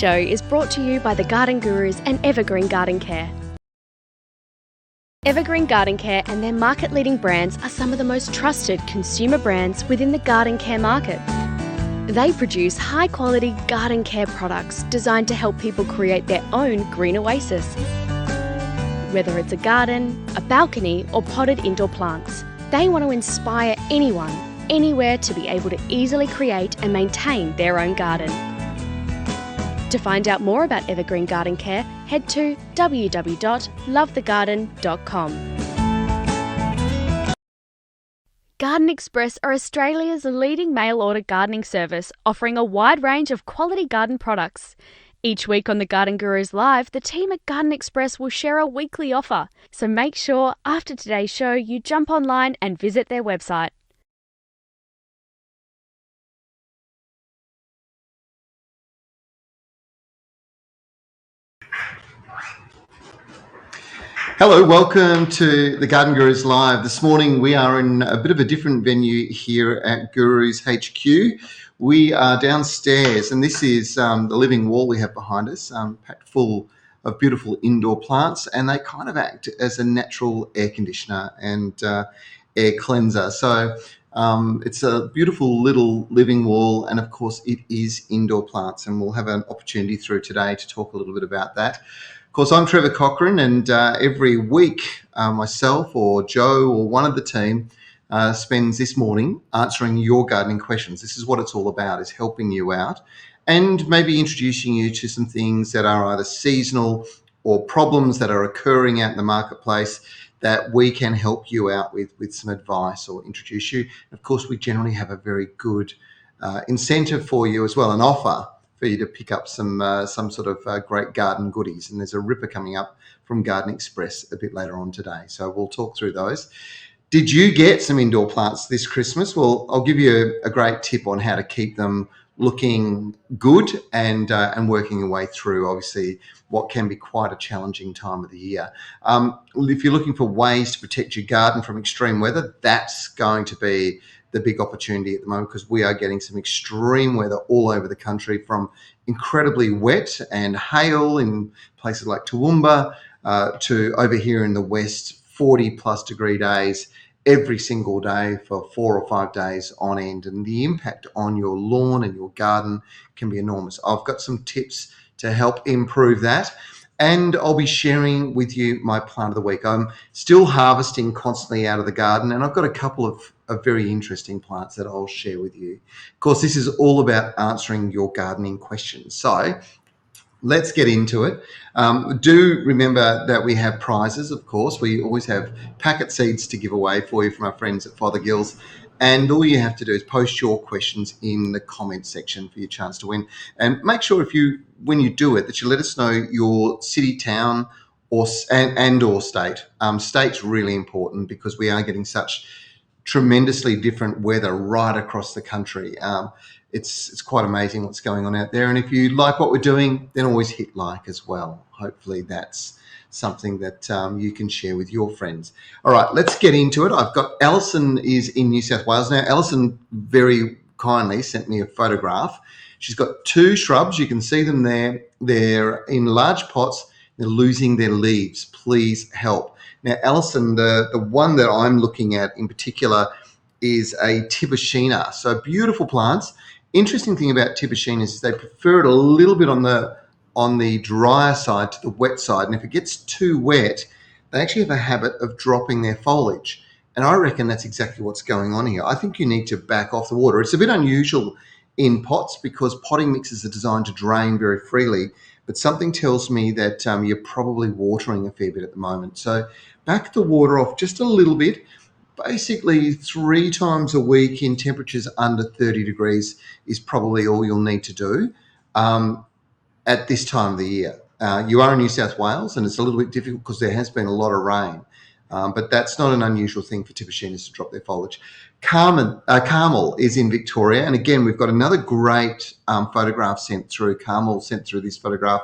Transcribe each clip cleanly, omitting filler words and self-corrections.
show is brought to you by the Garden Gurus and Evergreen Garden Care. Evergreen Garden Care and their market-leading brands are some of the most trusted consumer brands within the garden care market. They produce high-quality garden care products designed to help people create their own green oasis. Whether it's a garden, a balcony, or potted indoor plants, they want to inspire anyone, anywhere to be able to easily create and maintain their own garden. To find out more about Evergreen Garden Care, head to www.lovethegarden.com. Garden Express are Australia's leading mail-order gardening service, offering a wide range of quality garden products. Each week on the Garden Gurus Live, the team at Garden Express will share a weekly offer, so make sure after today's show you jump online and visit their website. Hello, welcome to the Garden Gurus Live. This morning we are in a bit of a different venue here at Gurus HQ. We are downstairs, and this is the living wall we have behind us, packed full of beautiful indoor plants, and they kind of act as a natural air conditioner and air cleanser. So it's a beautiful little living wall, and of course it is indoor plants, and we'll have an opportunity through today to talk a little bit about that. Of course, I'm Trevor Cochrane, and every week myself or Joe or one of the team spends this morning answering your gardening questions. This is what it's all about, is helping you out and maybe introducing you to some things that are either seasonal or problems that are occurring out in the marketplace that we can help you out with some advice or introduce you. Of course, we generally have a very good incentive for you as well, an offer for you to pick up some sort of great garden goodies. And there's a ripper coming up from Garden Express a bit later on today. So we'll talk through those. Did you get some indoor plants this Christmas? Well, I'll give you a great tip on how to keep them looking good and working your way through, obviously, what can be quite a challenging time of the year. If you're looking for ways to protect your garden from extreme weather, that's going to be the big opportunity at the moment, because we are getting some extreme weather all over the country, from incredibly wet and hail in places like Toowoomba to over here in the west, 40 plus degree days every single day for 4 or 5 days on end. And the impact on your lawn and your garden can be enormous. I've got some tips to help improve that, and I'll be sharing with you my plant of the week. I'm still harvesting constantly out of the garden, and I've got a couple of very interesting plants that I'll share with you. Of course, this is all about answering your gardening questions. So let's get into it. Do remember that we have prizes, of course. We always have packet seeds to give away for you from our friends at Fothergill's. And all you have to do is post your questions in the comment section for your chance to win. And make sure when you do it, that you let us know your city, town, or state. State's really important, because we are getting such tremendously different weather right across the country. It's quite amazing what's going on out there. And if you like what we're doing, then always hit like as well. Hopefully that's something that you can share with your friends. All right, let's get into it. I've got Alison is in New South Wales now. Alison very kindly sent me a photograph. She's got 2 shrubs. You can see them there. They're in large pots. They're losing their leaves. Please help. Now, Alison, the one that I'm looking at in particular is a Tiboshina. So beautiful plants. Interesting thing about Tiboshinas is they prefer it a little bit on the drier side to the wet side. And if it gets too wet, they actually have a habit of dropping their foliage. And I reckon that's exactly what's going on here. I think you need to back off the water. It's a bit unusual in pots, because potting mixes are designed to drain very freely. But something tells me that you're probably watering a fair bit at the moment. So back the water off just a little bit. Basically 3 times a week in temperatures under 30 degrees is probably all you'll need to do at this time of the year. You are in New South Wales, and it's a little bit difficult because there has been a lot of rain. But that's not an unusual thing for Tiboshinas to drop their foliage. Carmel is in Victoria, and again, we've got another great photograph sent through. Carmel sent through this photograph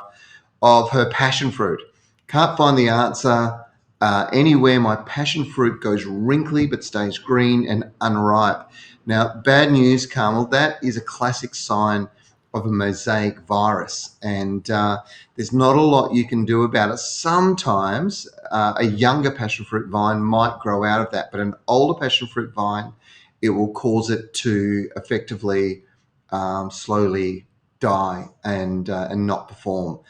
of her passion fruit. Can't find the answer anywhere. My passion fruit goes wrinkly but stays green and unripe. Now, bad news, Carmel, that is a classic sign of a mosaic virus, and there's not a lot you can do about it. Sometimes a younger passion fruit vine might grow out of that, but an older passion fruit vine, it will cause it to effectively slowly die and not perform.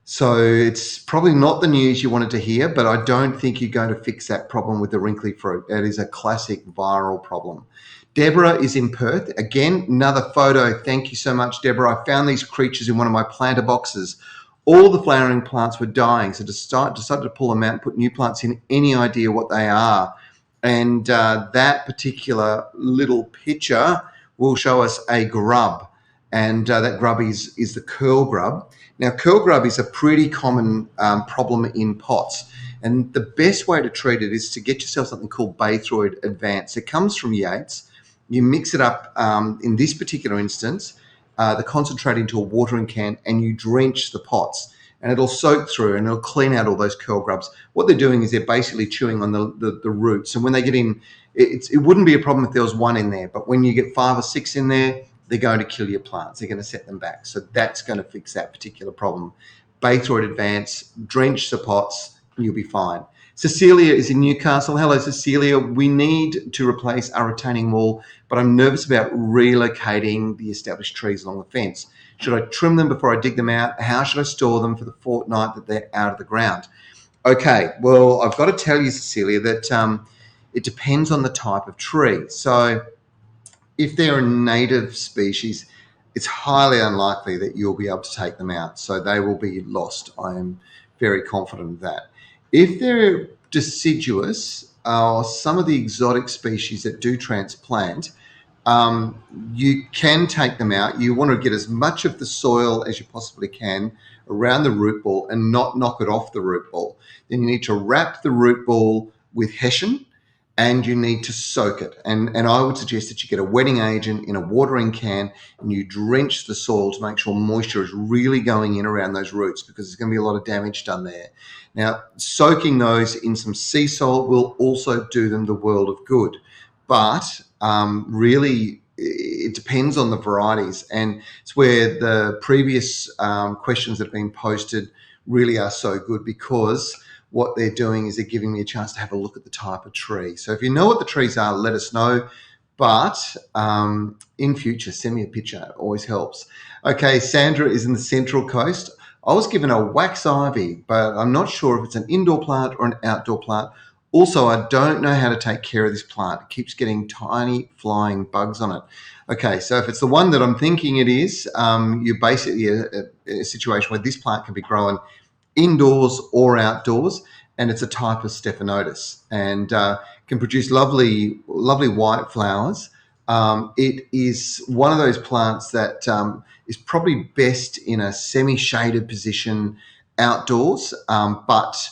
So it's probably not the news you wanted to hear, but I don't think you're going to fix that problem with the wrinkly fruit. It is a classic viral problem. Deborah is in Perth. Again, another photo. Thank you so much, Deborah. I found these creatures in one of my planter boxes. All the flowering plants were dying, so decided to pull them out and put new plants in. Any idea what they are? And that particular little picture will show us a grub, and that grub is the curl grub. Now, curl grub is a pretty common problem in pots, and the best way to treat it is to get yourself something called Baythroid Advance. It comes from Yates. You mix it up, in this particular instance, the concentrate into a watering can, and you drench the pots, and it'll soak through and it'll clean out all those curl grubs. What they're doing is they're basically chewing on the roots, and when they get in, it wouldn't be a problem if there was one in there, but when you get 5 or 6 in there, they're going to kill your plants. They're going to set them back. So that's going to fix that particular problem. Baythroid Advance, drench the pots, and you'll be fine. Cecilia is in Newcastle. Hello, Cecilia. We need to replace our retaining wall, but I'm nervous about relocating the established trees along the fence. Should I trim them before I dig them out? How should I store them for the fortnight that they're out of the ground? Okay, well, I've got to tell you, Cecilia, that it depends on the type of tree. So if they're a native species, it's highly unlikely that you'll be able to take them out. So they will be lost. I am very confident of that. If they're deciduous, or some of the exotic species that do transplant, you can take them out. You want to get as much of the soil as you possibly can around the root ball and not knock it off the root ball. Then you need to wrap the root ball with hessian, and you need to soak it. And I would suggest that you get a wetting agent in a watering can and you drench the soil to make sure moisture is really going in around those roots, because there's going to be a lot of damage done there. Now, soaking those in some sea salt will also do them the world of good. But really, it depends on the varieties. And it's where the previous questions that have been posted really are so good, because what they're doing is they're giving me a chance to have a look at the type of tree. So if you know what the trees are, let us know. But in future, send me a picture. It always helps. Okay, Sandra is in the Central Coast. I was given a wax ivy, but I'm not sure if it's an indoor plant or an outdoor plant. Also, I don't know how to take care of this plant. It keeps getting tiny flying bugs on it. Okay, so if it's the one that I'm thinking it is, you're basically a situation where this plant can be grown indoors or outdoors, and it's a type of Stephanotis, and can produce lovely white flowers. It is one of those plants that is probably best in a semi-shaded position outdoors, but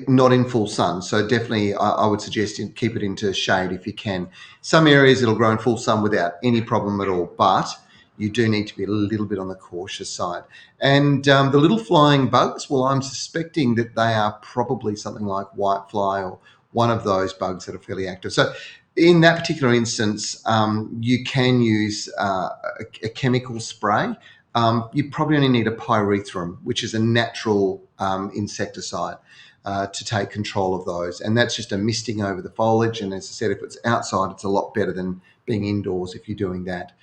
not in full sun. So definitely I would suggest you keep it into shade if you can. Some areas it'll grow in full sun without any problem at all, but you do need to be a little bit on the cautious side. And the little flying bugs, well, I'm suspecting that they are probably something like whitefly or one of those bugs that are fairly active. So in that particular instance, you can use a chemical spray. You probably only need a pyrethrum, which is a natural insecticide, to take control of those. And that's just a misting over the foliage. And as I said, if it's outside, it's a lot better than being indoors if you're doing that.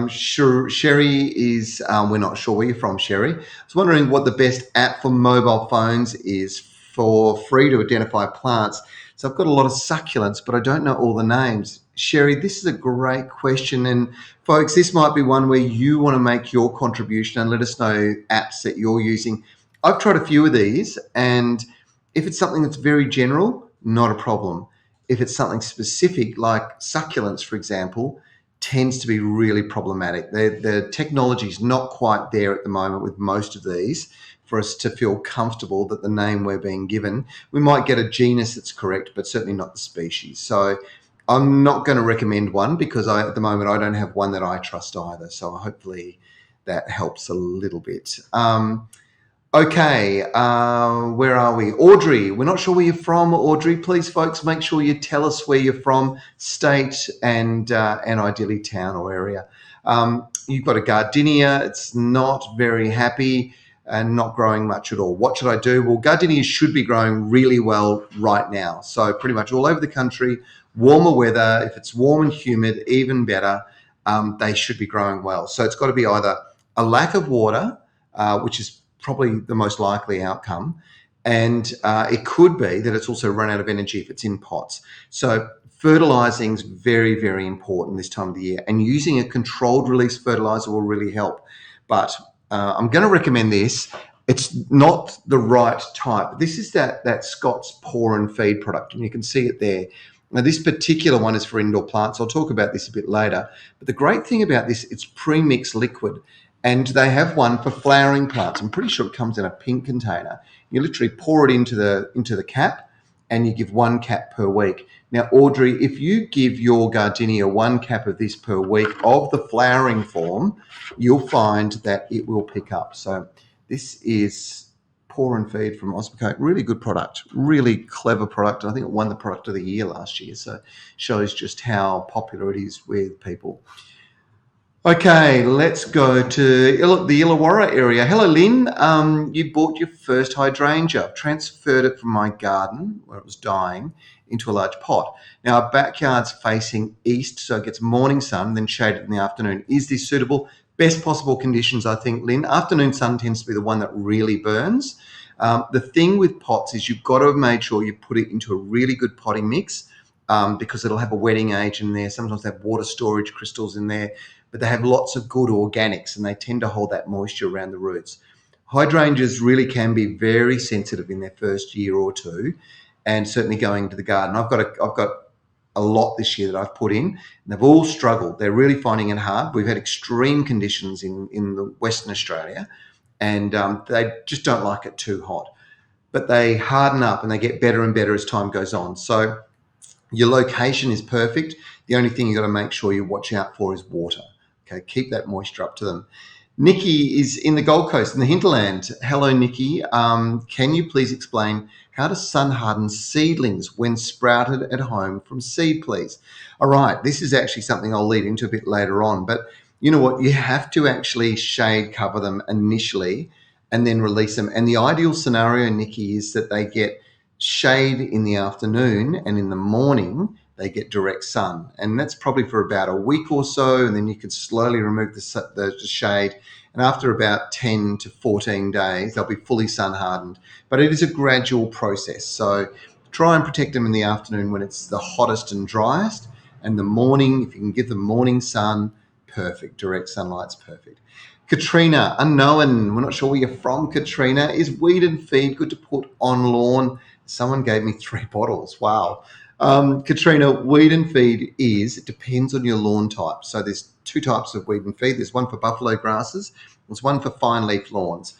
Sherry is, we're not sure where you're from, Sherry. I was wondering what the best app for mobile phones is for free to identify plants. So I've got a lot of succulents, but I don't know all the names. Sherry, this is a great question. And folks, this might be one where you want to make your contribution and let us know apps that you're using. I've tried a few of these, and if it's something that's very general, not a problem. If it's something specific, like succulents, for example, tends to be really problematic. The technology is not quite there at the moment with most of these for us to feel comfortable that the name we're being given, we might get a genus that's correct, but certainly not the species. So I'm not going to recommend one, because at the moment I don't have one that I trust either. So hopefully that helps a little bit. Okay, where are we? Audrey, we're not sure where you're from, Audrey. Please, folks, make sure you tell us where you're from, state, and ideally town or area. you've got a gardenia, it's not very happy and not growing much at all. What should I do? Well, gardenias should be growing really well right now. So pretty much all over the country, warmer weather, if it's warm and humid, even better, they should be growing well. So it's got to be either a lack of water, which is probably the most likely outcome, and it could be that it's also run out of energy if it's in pots. So fertilizing is very, very important this time of the year, and using a controlled release fertilizer will really help. But I'm going to recommend this. It's not the right type. This is that Scott's Pour and Feed product, and you can see it there. Now, this particular one is for indoor plants. I'll talk about this a bit later. But the great thing about this, it's pre-mixed liquid, and they have one for flowering plants. I'm pretty sure it comes in a pink container. You literally pour it into the cap, and you give 1 cap per week. Now, Audrey, if you give your gardenia 1 cap of this per week of the flowering form, you'll find that it will pick up. So this is Pour and Feed from Osmocote. Really good product, really clever product. I think it won the product of the year last year. So shows just how popular it is with people. Okay, let's go to the Illawarra area. Hello, Lynn. You bought your first hydrangea. I've transferred it from my garden, where it was dying, into a large pot. Now, our backyard's facing east, so it gets morning sun, then shaded in the afternoon. Is this suitable? Best possible conditions, I think, Lynn. Afternoon sun tends to be the one that really burns. The thing with pots is you've got to make sure you put it into a really good potting mix, because it'll have a wetting agent in there. Sometimes they have water storage crystals in there, but they have lots of good organics, and they tend to hold that moisture around the roots. Hydrangeas really can be very sensitive in their first year or two, and certainly going into the garden. I've got a lot this year that I've put in, and they've all struggled. They're really finding it hard. We've had extreme conditions in the Western Australia, and they just don't like it too hot. But they harden up and they get better and better as time goes on. So your location is perfect. The only thing you've got to make sure you watch out for is water. Okay, keep that moisture up to them. Nikki is in the Gold Coast, in the hinterland. Hello, Nikki. Can you please explain how to sun harden seedlings when sprouted at home from seed, please? All right, this is actually something I'll lead into a bit later on. But you know what? You have to actually shade cover them initially and then release them. And the ideal scenario, Nikki, is that they get shade in the afternoon, and in the morning they get direct sun, and that's probably for about a week or so, and then you can slowly remove the shade, and after about 10 to 14 days they'll be fully sun hardened. But it is a gradual process, so try and protect them in the afternoon when it's the hottest and driest, and the morning, if you can give them morning sun, perfect. Direct sunlight's perfect. Katrina, unknown, we're not sure where you're from, Katrina. Is weed and feed good to put on lawn? Someone gave me 3 bottles. Wow. Katrina, weed and feed it depends on your lawn type. So there's 2 types of weed and feed. There's one for buffalo grasses. There's one for fine leaf lawns.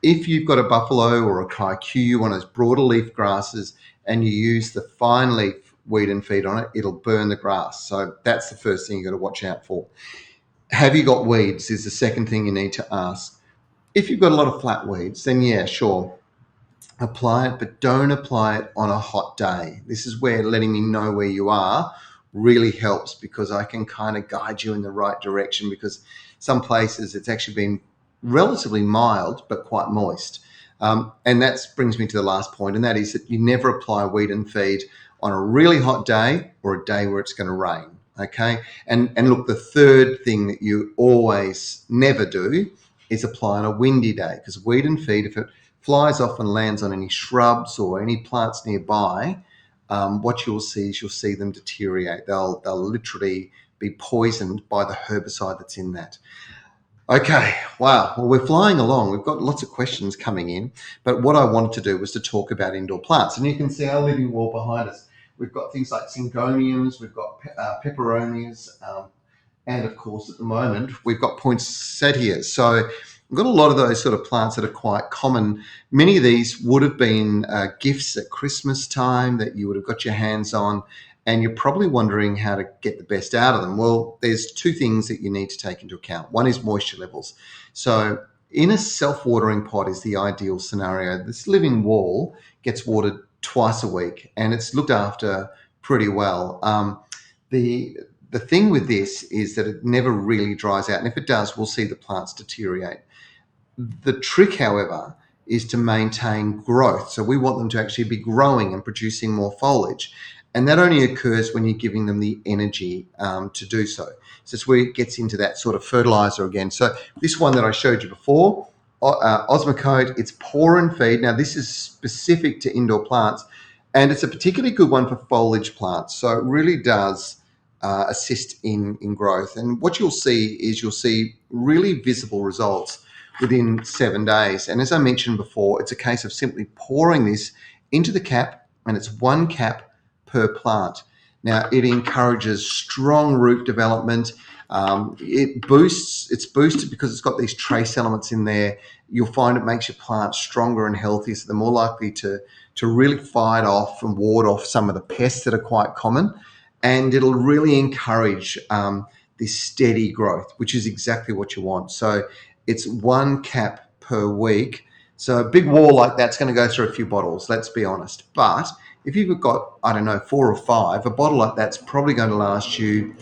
If you've got a buffalo or a kikuyu, one of those broader leaf grasses, and you use the fine leaf weed and feed on it, it'll burn the grass. So that's the first thing you've got to watch out for. Have you got weeds is the second thing you need to ask. If you've got a lot of flat weeds, then yeah, sure, apply it, but don't apply it on a hot day. This is where letting me know where you are really helps, because I can kind of guide you in the right direction, because some places it's actually been relatively mild but quite moist. And that brings me to the last point, and that is that you never apply weed and feed on a really hot day or a day where it's going to rain. Okay. And look, the third thing that you always never do is apply on a windy day, because weed and feed, if it flies off and lands on any shrubs or any plants nearby, what you'll see is you'll see them deteriorate. They'll literally be poisoned by the herbicide that's in that. Okay, wow. Well, we're flying along. We've got lots of questions coming in, but what I wanted to do was to talk about indoor plants. And you can see our living wall behind us. We've got things like syngoniums, we've got peperonias, and of course at the moment we've got poinsettias. So we've got a lot of those sort of plants that are quite common. Many of these would have been gifts at Christmas time that you would have got your hands on, and you're probably wondering how to get the best out of them. Well, there's 2 things that you need to take into account. One is moisture levels. So in a self-watering pot is the ideal scenario. This living wall gets watered twice a week, and it's looked after pretty well. The the thing with this is that it never really dries out. And if it does, we'll see the plants deteriorate. The trick, however, is to maintain growth. So we want them to actually be growing and producing more foliage. And that only occurs when you're giving them the energy to do so. So it's where it gets into that sort of fertilizer again. So this one that I showed you before, Osmocote, it's pour and feed. Now this is specific to indoor plants, and it's a particularly good one for foliage plants. So it really does assist in growth. And what you'll see really visible results within 7 days. And as I mentioned before, it's a case of simply pouring this into the cap, and it's 1 cap per plant. Now it encourages strong root development. It's boosted because it's got these trace elements in there. You'll find it makes your plants stronger and healthier, so they're more likely to really fight off and ward off some of the pests that are quite common. And it'll really encourage this steady growth, which is exactly what you want. So it's 1 cap per week. So a big wall like that's going to go through a few bottles, let's be honest. But if you've got, I don't know, 4 or 5, a bottle like that's probably going to last you,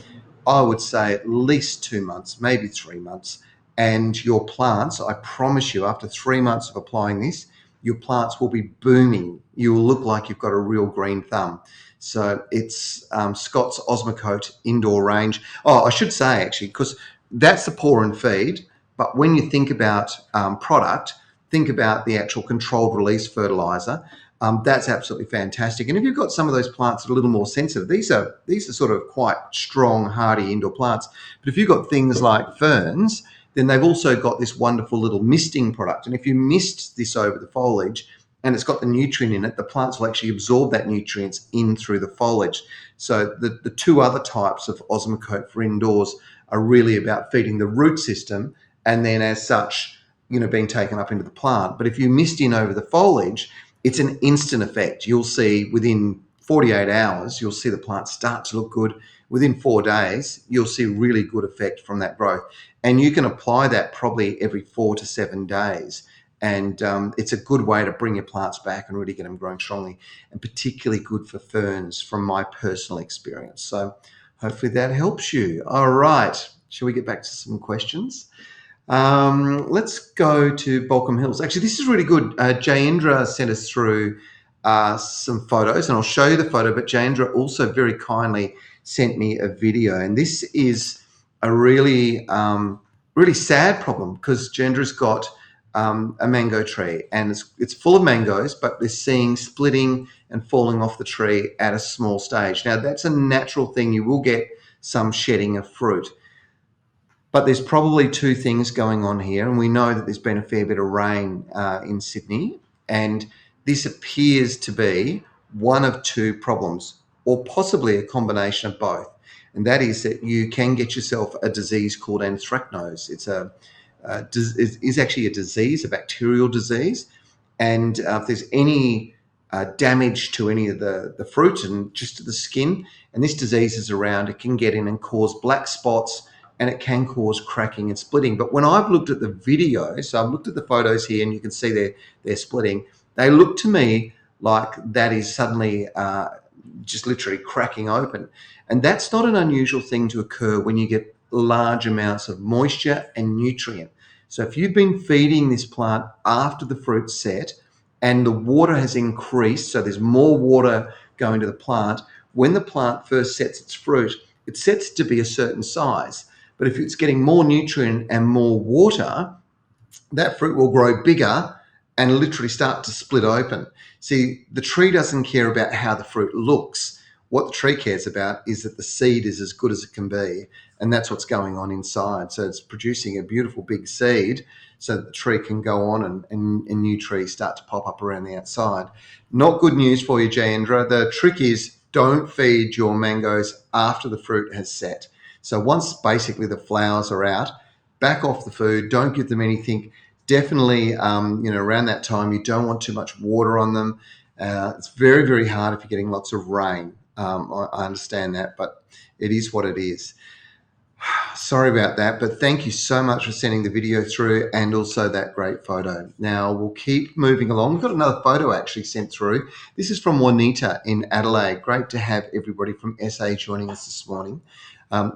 I would say, at least 2 months, maybe 3 months. And your plants, I promise you, after 3 months of applying this, your plants will be booming. You will look like you've got a real green thumb. So it's Scott's Osmocote indoor range. Oh, I should say, actually, because that's the pour and feed. But when you think about product, think about the actual controlled release fertilizer. That's absolutely fantastic. And if you've got some of those plants that are a little more sensitive, these are sort of quite strong, hardy indoor plants. But if you've got things like ferns, then they've also got this wonderful little misting product. And if you mist this over the foliage and it's got the nutrient in it, the plants will actually absorb that nutrients in through the foliage. So the 2 other types of Osmocote for indoors are really about feeding the root system and then as such, being taken up into the plant. But if you mist in over the foliage, it's an instant effect. You'll see within 48 hours, you'll see the plant start to look good. Within 4 days, you'll see really good effect from that growth. And you can apply that probably every 4 to 7 days. And it's a good way to bring your plants back and really get them growing strongly, and particularly good for ferns from my personal experience. So hopefully that helps you. All right. Shall we get back to some questions? Let's go to Balcombe Hills. Actually, this is really good. Jayendra sent us through some photos, and I'll show you the photo, but Jayendra also very kindly sent me a video. And this is a really, really sad problem because Jayendra's got a mango tree, and it's full of mangoes, but they're seeing splitting and falling off the tree at a small stage. Now, that's a natural thing. You will get some shedding of fruit. But there's probably 2 things going on here, and we know that there's been a fair bit of rain in Sydney, and this appears to be one of 2 problems, or possibly a combination of both. And that is that you can get yourself a disease called Anthracnose. It's actually a disease, a bacterial disease, and if there's any damage to any of the fruit and just to the skin, and this disease is around, it can get in and cause black spots, and it can cause cracking and splitting. But when I've looked at the video, so I've looked at the photos here, and you can see they're splitting, they look to me like that is suddenly just literally cracking open. And that's not an unusual thing to occur when you get large amounts of moisture and nutrient. So if you've been feeding this plant after the fruit's set and the water has increased, so there's more water going to the plant, when the plant first sets its fruit, it sets to be a certain size. But if it's getting more nutrient and more water, that fruit will grow bigger and literally start to split open. See, the tree doesn't care about how the fruit looks. What the tree cares about is that the seed is as good as it can be, and that's what's going on inside. So it's producing a beautiful big seed so that the tree can go on and new trees start to pop up around the outside. Not good news for you, Jayendra. The trick is don't feed your mangoes after the fruit has set. So once basically the flowers are out, back off the food, don't give them anything. Definitely, around that time, you don't want too much water on them. It's very, very hard if you're getting lots of rain. I understand that, but it is what it is. Sorry about that, but thank you so much for sending the video through and also that great photo. Now, we'll keep moving along. We've got another photo actually sent through. This is from Juanita in Adelaide. Great to have everybody from SA joining us this morning.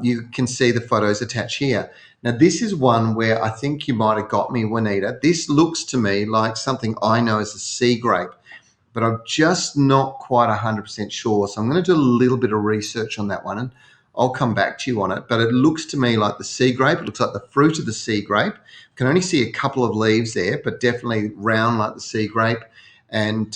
You can see the photos attached here. Now, this is one where I think you might have got me, Juanita. This looks to me like something I know as a sea grape, but I'm just not quite 100% sure. So I'm going to do a little bit of research on that one, and I'll come back to you on it. But it looks to me like the sea grape. It looks like the fruit of the sea grape. Can only see a couple of leaves there, but definitely round like the sea grape. And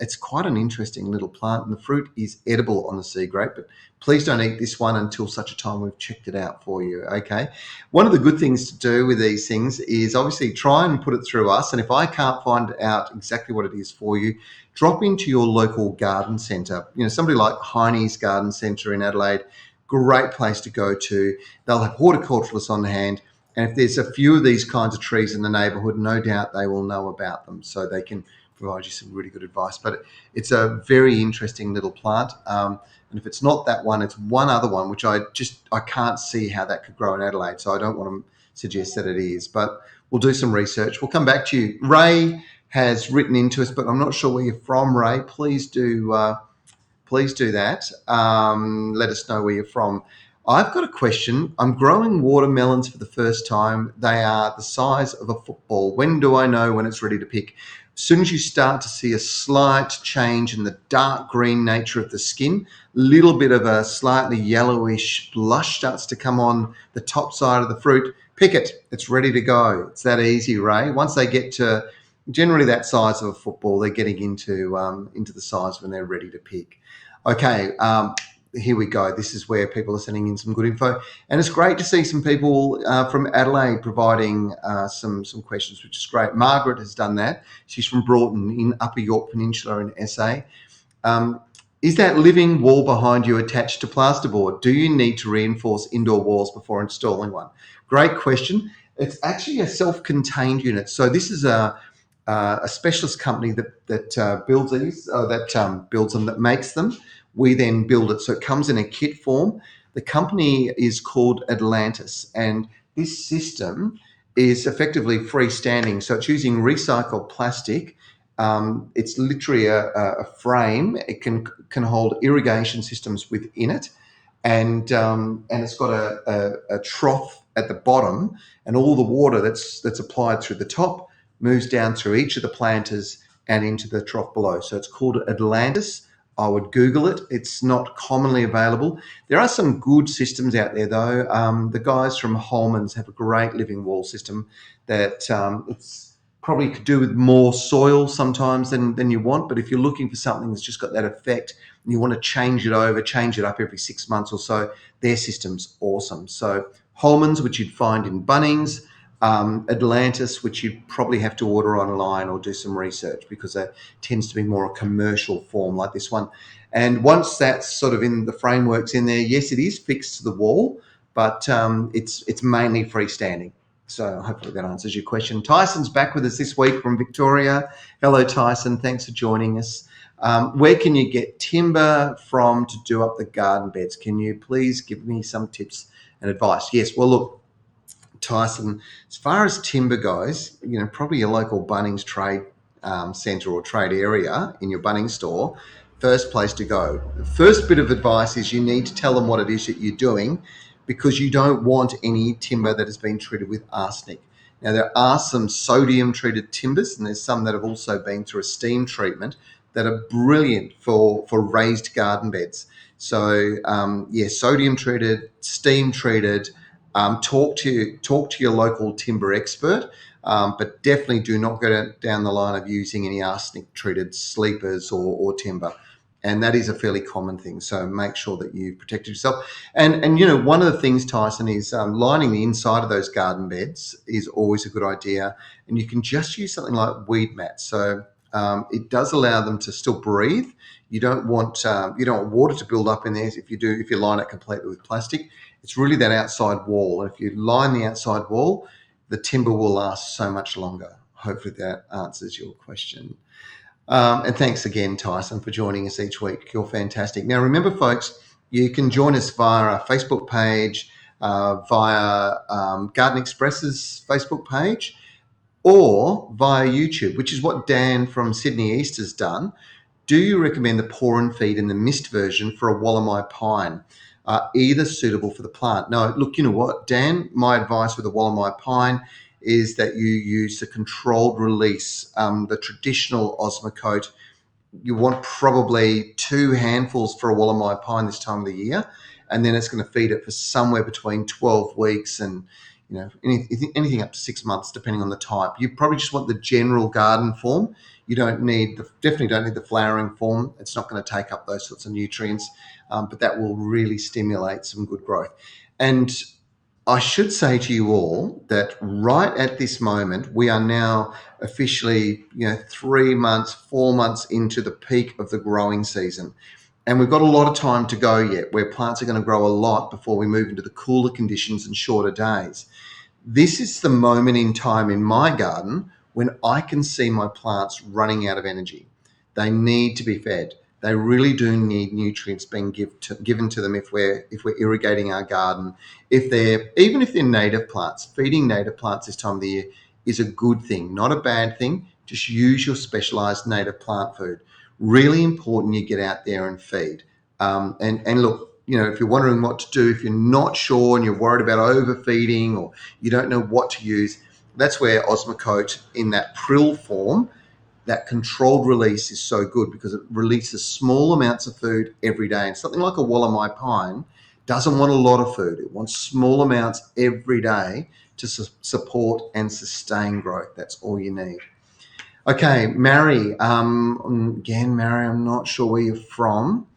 it's quite an interesting little plant, and the fruit is edible on the sea grape, but please don't eat this one until such a time we've checked it out for you, okay? One of the good things to do with these things is obviously try and put it through us, and if I can't find out exactly what it is for you, drop into your local garden centre. You know, somebody like Heine's Garden Centre in Adelaide, great place to go to. They'll have horticulturalists on hand, and if there's a few of these kinds of trees in the neighbourhood, no doubt they will know about them, so they can provide you some really good advice. But it's a very interesting little plant. And if it's not that one, it's one other one, which I can't see how that could grow in Adelaide. So I don't want to suggest that it is, but we'll do some research. We'll come back to you. Ray has written into us, but I'm not sure where you're from, Ray. Please do that. Let us know where you're from. I've got a question. I'm growing watermelons for the first time. They are the size of a football. When do I know when it's ready to pick? As soon as you start to see a slight change in the dark green nature of the skin, little bit of a slightly yellowish blush starts to come on the top side of the fruit, pick it. It's ready to go. It's that easy, Ray. Once they get to generally that size of a football, they're getting into the size when they're ready to pick. Okay, here we go. This is where people are sending in some good info, and it's great to see some people from Adelaide providing some questions, which is great. Margaret has done that. She's from Broughton in Upper York Peninsula in SA. Is that living wall behind you attached to plasterboard? Do you need to reinforce indoor walls before installing one? Great question. It's actually a self-contained unit. So this is a specialist company that builds these, builds them, that makes them. We then build it. So it comes in a kit form. The company is called Atlantis, and this system is effectively freestanding. So it's using recycled plastic. It's literally a frame. It can hold irrigation systems within it, and it's got a trough at the bottom, and all the water that's applied through the top moves down through each of the planters and into the trough below. So it's called Atlantis. I would Google it. It's not commonly available. There are some good systems out there, though. The guys from Holman's have a great living wall system that it's probably could do with more soil sometimes than you want. But if you're looking for something that's just got that effect and you want to change it up every 6 months or so, their system's awesome. So Holman's, which you'd find in Bunnings, Atlantis, which you'd probably have to order online or do some research, because that tends to be more a commercial form like this one. And once that's sort of in the frameworks in there, yes, it is fixed to the wall, but it's mainly freestanding. So hopefully that answers your question. Tyson's back with us this week from Victoria. Hello, Tyson. Thanks for joining us. Where can you get timber from to do up the garden beds? Can you please give me some tips and advice? Yes. Well, look, Tyson, as far as timber goes, you know, probably your local Bunnings trade centre or trade area in your Bunnings store, first place to go. The first bit of advice is you need to tell them what it is that you're doing, because you don't want any timber that has been treated with arsenic. Now, there are some sodium treated timbers, and there's some that have also been through a steam treatment that are brilliant for raised garden beds. So sodium treated, steam treated. Talk to your local timber expert, but definitely do not go down the line of using any arsenic treated sleepers or timber. And that is a fairly common thing. So make sure that you protect yourself. And you know, one of the things, Tyson, is lining the inside of those garden beds is always a good idea. And you can just use something like weed mats. So it does allow them to still breathe. You don't want water to build up in there if you line it completely with plastic. It's really that outside wall. If you line the outside wall, the timber will last so much longer. Hopefully that answers your question. And thanks again, Tyson, for joining us each week. You're fantastic. Now, remember, folks, you can join us via our Facebook page, via Garden Express's Facebook page, or via YouTube, which is what Dan from Sydney East has done. Do you recommend the pour and feed in the mist version for a Wallamai pine? are either suitable for the plant. Now, look, you know what, Dan, my advice with the Wallamai pine is that you use the controlled release, the traditional Osmocote. You want probably 2 handfuls for a Wallamai pine this time of the year, and then it's going to feed it for somewhere between 12 weeks and anything up to 6 months, depending on the type. You probably just want the general garden form. You definitely don't need the flowering form. It's not going to take up those sorts of nutrients, but that will really stimulate some good growth. And I should say to you all that right at this moment, we are now officially, 3 months, 4 months into the peak of the growing season. And we've got a lot of time to go yet, where plants are going to grow a lot before we move into the cooler conditions and shorter days. This is the moment in time in my garden when I can see my plants running out of energy. They need to be fed. They really do need nutrients being given to them if we're irrigating our garden. Even if they're native plants, feeding native plants this time of the year is a good thing, not a bad thing. Just use your specialised native plant food. Really important you get out there and feed. And look, if you're wondering what to do, if you're not sure and you're worried about overfeeding or you don't know what to use, that's where Osmocote in that prill form, that controlled release is so good because it releases small amounts of food every day. And something like a Wallamai pine doesn't want a lot of food. It wants small amounts every day to support and sustain growth. That's all you need. Okay, Mary. Again, Mary, I'm not sure where you're from.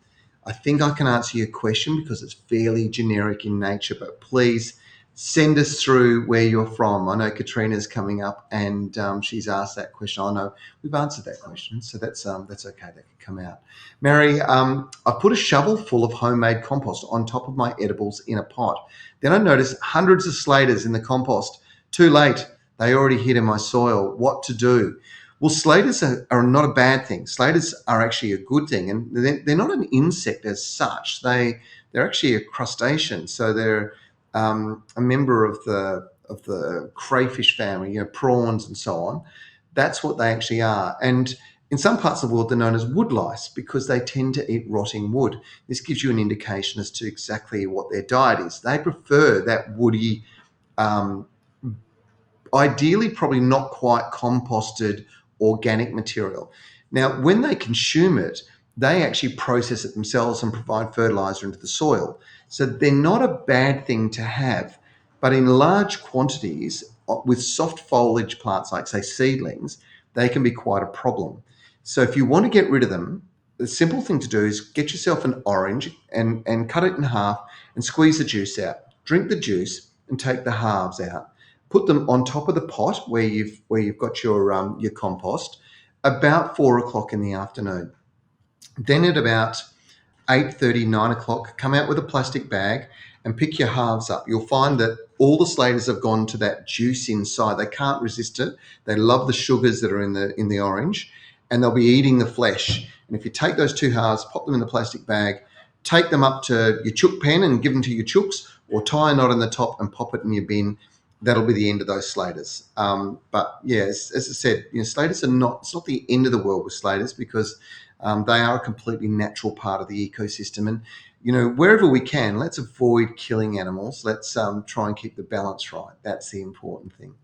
I think I can answer your question because it's fairly generic in nature, but please send us through where you're from. I know Katrina's coming up and she's asked that question. I know we've answered that question, so that's okay. That can come out. Mary, I put a shovel full of homemade compost on top of my edibles in a pot. Then I noticed hundreds of slaters in the compost. Too late. They already hid in my soil. What to do? Well, slaters are not a bad thing. Slaters are actually a good thing, and they're not an insect as such. They're actually a crustacean, so they're a member of the crayfish family, prawns and so on. That's what they actually are. And in some parts of the world, they're known as wood lice because they tend to eat rotting wood. This gives you an indication as to exactly what their diet is. They prefer that woody, ideally probably not quite composted organic material. Now, when they consume it, they actually process it themselves and provide fertilizer into the soil. So they're not a bad thing to have, but in large quantities with soft foliage plants like, say, seedlings, they can be quite a problem. So if you want to get rid of them, the simple thing to do is get yourself an orange and cut it in half and squeeze the juice out. Drink the juice and take the halves out. Put them on top of the pot where you've got your compost about 4 o'clock in the afternoon. Then at about 8:30, 9 o'clock, come out with a plastic bag and pick your halves up. You'll find that all the slaters have gone to that juice inside. They can't resist it. They love the sugars that are in the orange, and they'll be eating the flesh. And if you take those 2 halves, pop them in the plastic bag, take them up to your chook pen and give them to your chooks, or tie a knot in the top and pop it in your bin. That'll be the end of those slaters. But yeah, as I said, slaters it's not the end of the world with slaters because they are a completely natural part of the ecosystem. And, wherever we can, let's avoid killing animals. Let's try and keep the balance right. That's the important thing.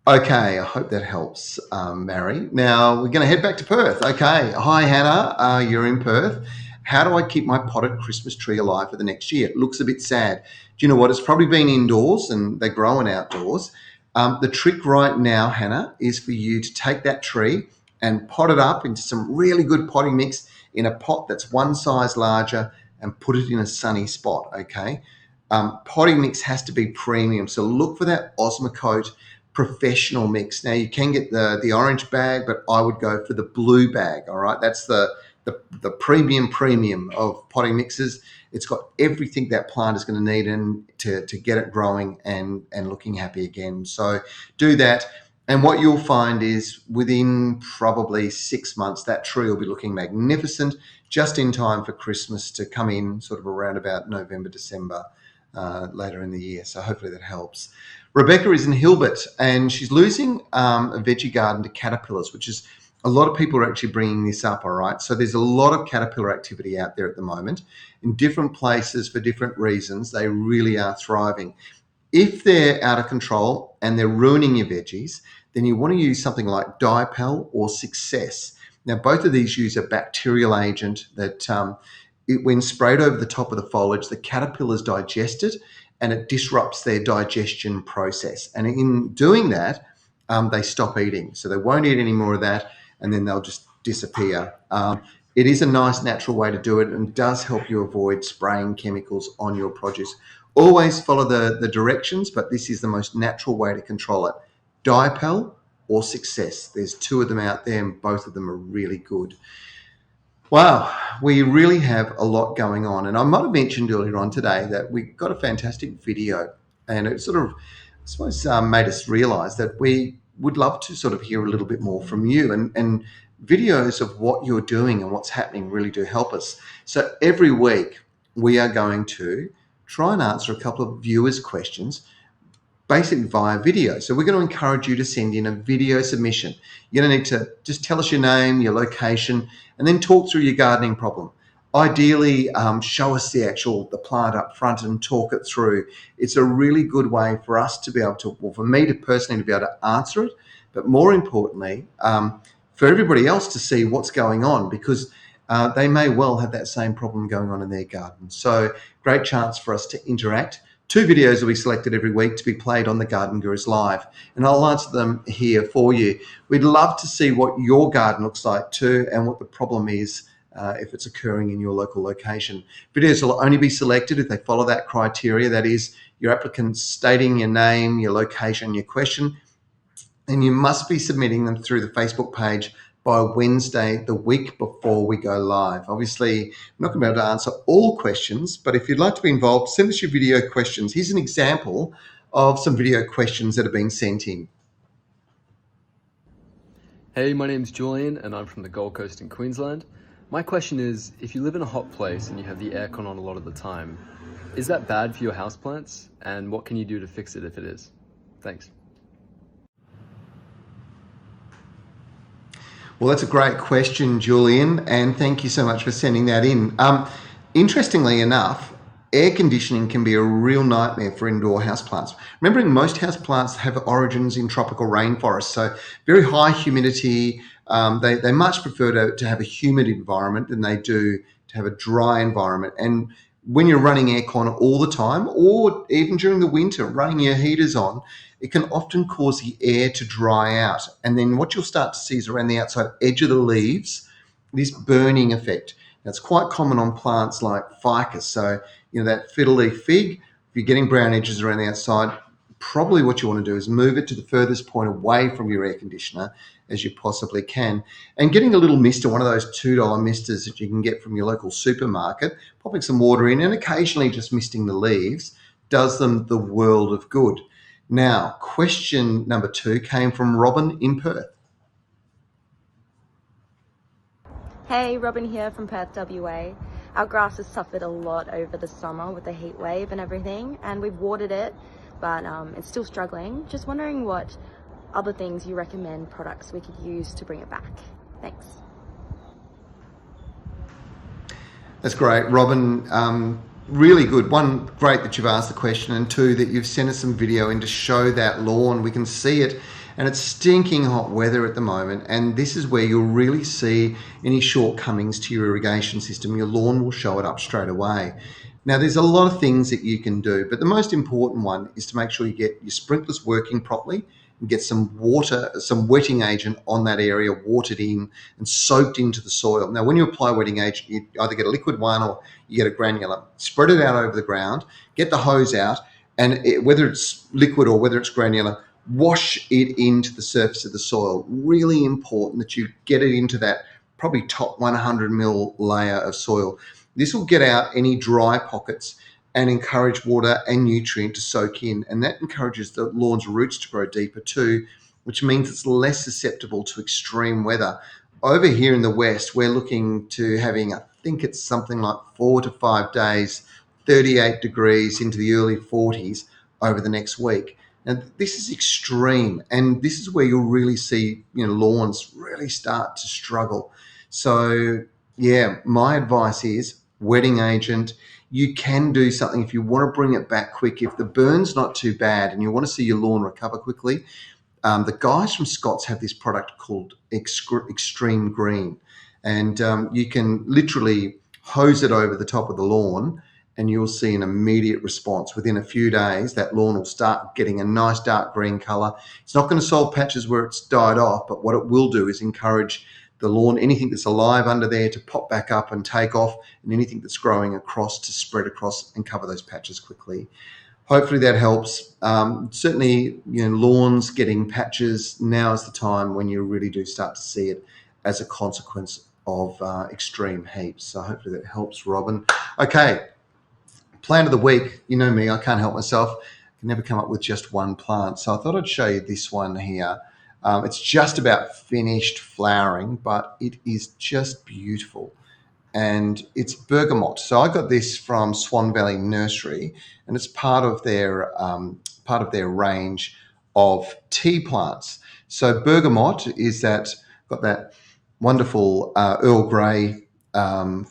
Okay, I hope that helps, Mary. Now we're going to head back to Perth. Okay, hi, Hannah. You're in Perth. How do I keep my potted Christmas tree alive for the next year? It looks a bit sad. Do you know what? It's probably been indoors and they're growing outdoors. The trick right now, Hannah, is for you to take that tree and pot it up into some really good potting mix in a pot that's one size larger and put it in a sunny spot, okay? Potting mix has to be premium, so look for that Osmocote professional mix. Now, you can get the orange bag, but I would go for the blue bag, all right? That's the premium of potting mixes. It's got everything that plant is going to need to get it growing and looking happy again. So do that. And what you'll find is within probably 6 months, that tree will be looking magnificent, just in time for Christmas to come in sort of around about November, December, later in the year. So hopefully that helps. Rebecca is in Hilbert and she's losing a veggie garden to caterpillars, which is a lot of people are actually bringing this up, all right? So there's a lot of caterpillar activity out there at the moment in different places for different reasons. They really are thriving. If they're out of control and they're ruining your veggies, then you want to use something like Dipel or Success. Now, both of these use a bacterial agent that, when sprayed over the top of the foliage, the caterpillars digest it and it disrupts their digestion process. And in doing that, they stop eating. So they won't eat any more of that, and then they'll just disappear. It is a nice natural way to do it and does help you avoid spraying chemicals on your produce. Always follow the directions, but this is the most natural way to control it. Dipel or Success. There's two of them out there and both of them are really good. Wow, we really have a lot going on. And I might have mentioned earlier on today that we got a fantastic video, and it sort of, I suppose, made us realize that we would love to sort of hear a little bit more from you. And videos of what you're doing and what's happening really do help us. So every week we are going to try and answer a couple of viewers' questions, basically via video. So we're going to encourage you to send in a video submission. You're going to need to just tell us your name, your location, and then talk through your gardening problem. Ideally, show us the plant up front and talk it through. It's a really good way for us to be able to, well, for me to personally to be able to answer it, but more importantly, for everybody else to see what's going on, because they may well have that same problem going on in their garden. So great chance for us to interact. 2 videos will be selected every week to be played on the Garden Gurus Live, and I'll answer them here for you. We'd love to see what your garden looks like too, and what the problem is if it's occurring in your local location. Videos will only be selected if they follow that criteria, that is, your applicant stating your name, your location, your question, and you must be submitting them through the Facebook page by Wednesday, the week before we go live. Obviously, I'm not going to be able to answer all questions, but if you'd like to be involved, send us your video questions. Here's an example of some video questions that have been sent in. Hey, my name's Julian and I'm from the Gold Coast in Queensland. My question is, if you live in a hot place and you have the aircon on a lot of the time, is that bad for your houseplants? And what can you do to fix it if it is? Thanks. Well, that's a great question, Julian, and thank you so much for sending that in. Interestingly enough, air conditioning can be a real nightmare for indoor houseplants. Remembering most houseplants have origins in tropical rainforests, so very high humidity. They much prefer to have a humid environment than they do to have a dry environment. And when you're running aircon all the time, or even during the winter, running your heaters on, it can often cause the air to dry out. And then what you'll start to see is around the outside edge of the leaves, this burning effect. That's quite common on plants like ficus. So, that fiddle leaf fig, if you're getting brown edges around the outside, probably what you want to do is move it to the furthest point away from your air conditioner as you possibly can. And getting a little mister, one of those $2 misters that you can get from your local supermarket, popping some water in and occasionally just misting the leaves does them the world of good. Now, question number 2 came from Robin in Perth. Hey, Robin here from Perth, WA. Our grass has suffered a lot over the summer with the heat wave and everything, and we've watered it, but it's still struggling. Just wondering what other things you recommend, products we could use to bring it back. Thanks. That's great, Robin. Really good. 1, great that you've asked the question, and 2, that you've sent us some video in to show that lawn. We can see it, and it's stinking hot weather at the moment, and this is where you'll really see any shortcomings to your irrigation system. Your lawn will show it up straight away. Now, there's a lot of things that you can do, but the most important one is to make sure you get your sprinklers working properly and get some water, some wetting agent on that area, watered in and soaked into the soil. Now, when you apply wetting agent, you either get a liquid one or you get a granular. Spread it out over the ground, get the hose out, and whether it's liquid or whether it's granular, wash it into the surface of the soil. Really important that you get it into that probably top 100 mil layer of soil. This will get out any dry pockets and encourage water and nutrient to soak in. And that encourages the lawn's roots to grow deeper too, which means it's less susceptible to extreme weather. Over here in the West, we're looking to having, I think it's something like 4 to 5 days, 38 degrees into the early 40s over the next week. Now, this is extreme, and this is where you'll really see, lawns really start to struggle. So, yeah, my advice is wetting agent. You can do something if you want to bring it back quick. If the burn's not too bad and you want to see your lawn recover quickly, the guys from Scott's have this product called Extreme Green, and you can literally hose it over the top of the lawn, and you'll see an immediate response. Within a few days, that lawn will start getting a nice dark green colour. It's not going to solve patches where it's died off, but what it will do is encourage the lawn, anything that's alive under there, to pop back up and take off, and anything that's growing across to spread across and cover those patches quickly. Hopefully that helps. Certainly, lawns getting patches, now is the time when you really do start to see it as a consequence of extreme heat. So hopefully that helps, Robin. Okay. Plant of the week, you know me, I can't help myself. I can never come up with just one plant. So I thought I'd show you this one here. It's just about finished flowering, but it is just beautiful. And it's bergamot. So I got this from Swan Valley Nursery, and it's part of their range of tea plants. So bergamot is got that wonderful Earl Grey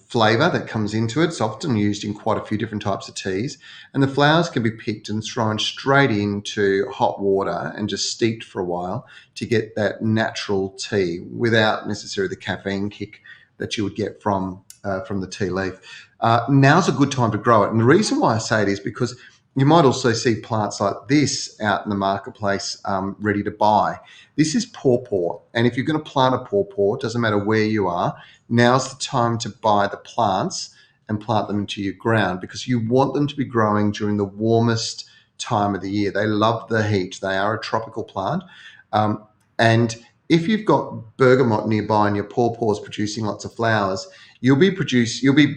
flavour that comes into it. It's often used in quite a few different types of teas, and the flowers can be picked and thrown straight into hot water and just steeped for a while to get that natural tea without necessarily the caffeine kick that you would get from the tea leaf. Now's a good time to grow it, and the reason why I say it is because you might also see plants like this out in the marketplace ready to buy. This is pawpaw, and if you're going to plant a pawpaw, it doesn't matter where you are, now's the time to buy the plants and plant them into your ground, because you want them to be growing during the warmest time of the year. They love the heat. They are a tropical plant. And if you've got bergamot nearby and your pawpaw is producing lots of flowers, you'll be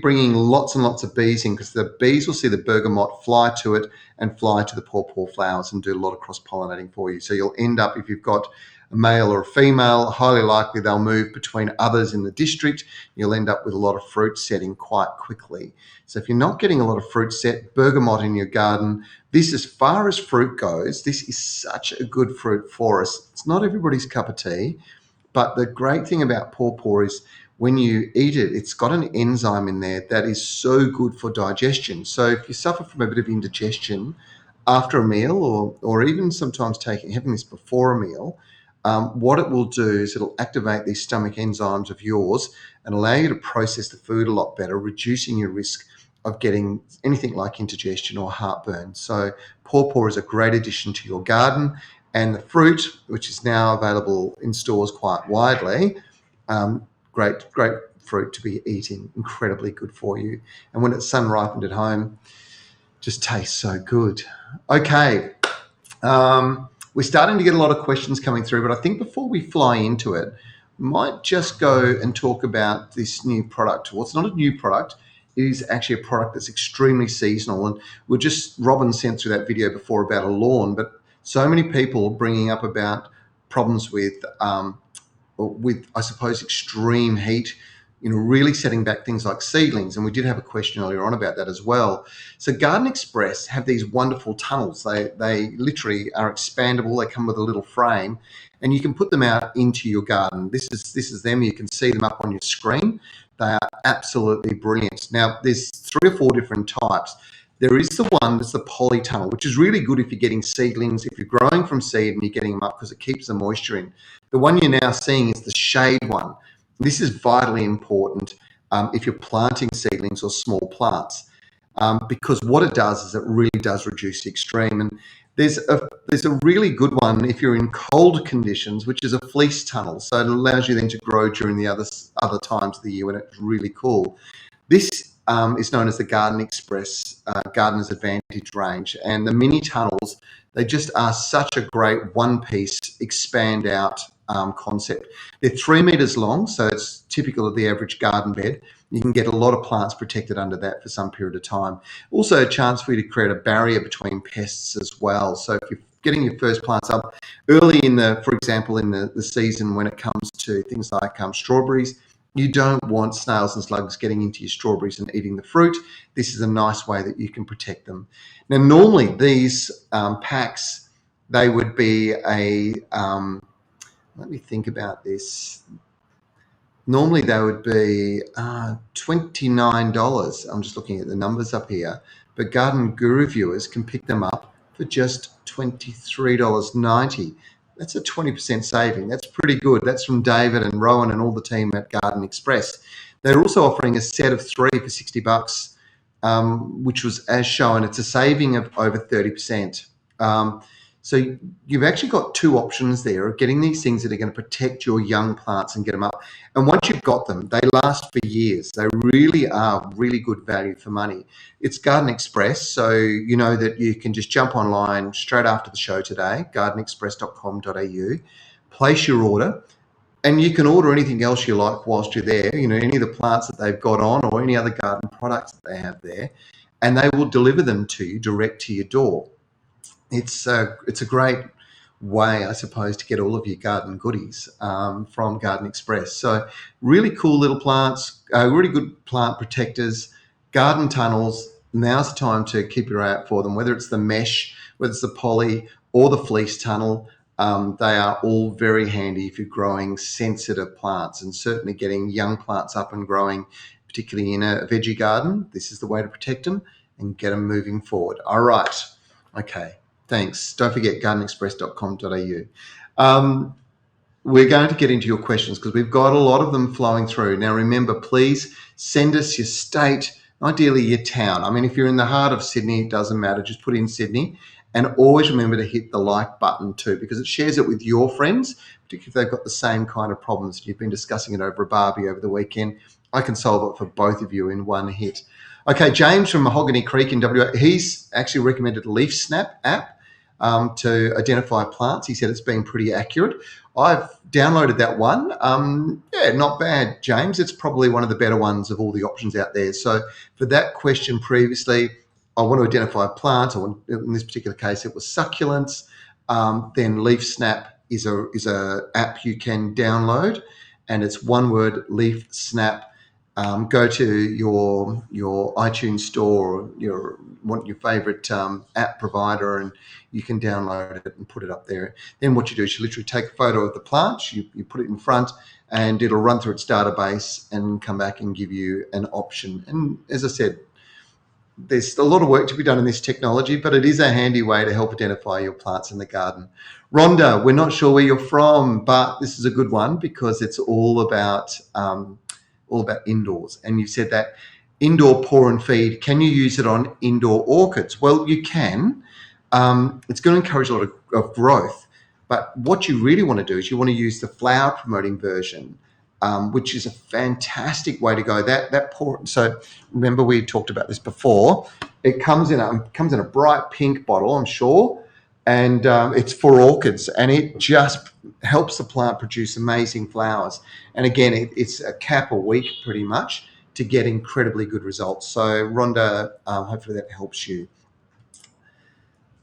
bringing lots and lots of bees in, because the bees will see the bergamot, fly to it and fly to the pawpaw flowers and do a lot of cross-pollinating for you. So you'll end up, if you've got a male or a female, highly likely they'll move between others in the district. You'll end up with a lot of fruit setting quite quickly. So if you're not getting a lot of fruit set, bergamot in your garden, this, as far as fruit goes, this is such a good fruit for us. It's not everybody's cup of tea, but the great thing about pawpaw is when you eat it, it's got an enzyme in there that is so good for digestion. So if you suffer from a bit of indigestion after a meal, or even sometimes having this before a meal, what it will do is it'll activate these stomach enzymes of yours and allow you to process the food a lot better, reducing your risk of getting anything like indigestion or heartburn. So pawpaw is a great addition to your garden, and the fruit, which is now available in stores quite widely, great fruit to be eating, incredibly good for you. And when it's sun ripened at home, just tastes so good. Okay. We're starting to get a lot of questions coming through, but I think before we fly into it, we might just go and talk about this new product. Well, it's not a new product. It is actually a product that's extremely seasonal. And Robin sent through that video before about a lawn, but so many people bringing up about problems with, I suppose, extreme heat, really setting back things like seedlings. And we did have a question earlier on about that as well. So Garden Express have these wonderful tunnels. They literally are expandable. They come with a little frame, and you can put them out into your garden. This is them. You can see them up on your screen. They are absolutely brilliant. Now, there's 3 or 4 different types. There is the one that's the poly tunnel, which is really good if you're getting seedlings, if you're growing from seed and you're getting them up, because it keeps the moisture in. The one you're now seeing is the shade one. This is vitally important if you're planting seedlings or small plants, because what it does is it really does reduce the extreme. And there's a really good one if you're in cold conditions, which is a fleece tunnel. So it allows you then to grow during the other times of the year when it's really cool. This is known as the Garden Express Gardener's Advantage range. And the mini tunnels, they just are such a great one-piece expand out concept. They're 3 meters long, so it's typical of the average garden bed. You can get a lot of plants protected under that for some period of time. Also a chance for you to create a barrier between pests as well. So if you're getting your first plants up early for example, in the season when it comes to things like strawberries, you don't want snails and slugs getting into your strawberries and eating the fruit. This is a nice way that you can protect them. Now, normally these packs they would be a, let me think about this. Normally they would be $29. I'm just looking at the numbers up here, but Garden Guru viewers can pick them up for just $23.90. That's a 20% saving. That's pretty good. That's from David and Rowan and all the team at Garden Express. They're also offering a set of 3 for $60, which was as shown. It's a saving of over 30%. So you've actually got two options there of getting these things that are going to protect your young plants and get them up. And once you've got them, they last for years. They really are really good value for money. It's Garden Express, so you know that you can just jump online straight after the show today, gardenexpress.com.au, place your order, and you can order anything else you like whilst you're there, you know, any of the plants that they've got on or any other garden products that they have there, and they will deliver them to you direct to your door. It's a great way, I suppose, to get all of your garden goodies from Garden Express. So really cool little plants, really good plant protectors, garden tunnels. Now's the time to keep your eye out for them, whether it's the mesh, whether it's the poly or the fleece tunnel. They are all very handy if you're growing sensitive plants, and certainly getting young plants up and growing, particularly in a veggie garden. This is the way to protect them and get them moving forward. All right. Okay. Thanks. Don't forget gardenexpress.com.au. We're going to get into your questions because we've got a lot of them flowing through. Now, remember, please send us your state, ideally your town. I mean, if you're in the heart of Sydney, it doesn't matter. Just put in Sydney. And always remember to hit the like button too, because it shares it with your friends, particularly if they've got the same kind of problems. You've been discussing it over a barbie over the weekend. I can solve it for both of you in one hit. Okay, James from Mahogany Creek in WA, he's actually recommended a Leaf Snap app to identify plants. He said it's been pretty accurate. I've downloaded that one. Yeah, not bad, James. It's probably one of the better ones of all the options out there. So for that question previously, I want to identify plants. In this particular case, it was succulents. Then Leaf Snap is a app you can download, and it's one word, Leaf Snap. Go to your iTunes store or your favorite app provider, and you can download it and put it up there. Then what you do is you literally take a photo of the plant, you put it in front, and it'll run through its database and come back and give you an option. And as I said, there's a lot of work to be done in this technology, but it is a handy way to help identify your plants in the garden. Rhonda, we're not sure where you're from, but this is a good one because it's all about indoors. And you said that indoor pour and feed, can you use it on indoor orchids? Well, you can. It's going to encourage a lot of growth, but what you really want to do is you want to use the flower promoting version, which is a fantastic way to go. That pour. So remember, we talked about this before. It comes in a bright pink bottle, I'm sure, and it's for orchids, and it just helps the plant produce amazing flowers. And again, it's a cap a week pretty much to get incredibly good results. So Rhonda, hopefully that helps you.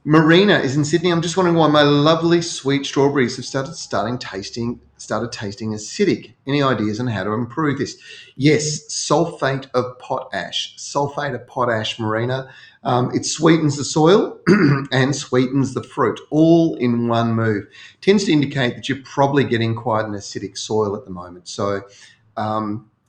Marina is in Sydney. I'm just wondering why my lovely sweet strawberries have started tasting acidic. Any ideas on how to improve this? Yes, sulfate of potash. Sulfate of potash, Marina. It sweetens the soil and sweetens the fruit, all in one move. Tends to indicate that you're probably getting quite an acidic soil at the moment. So,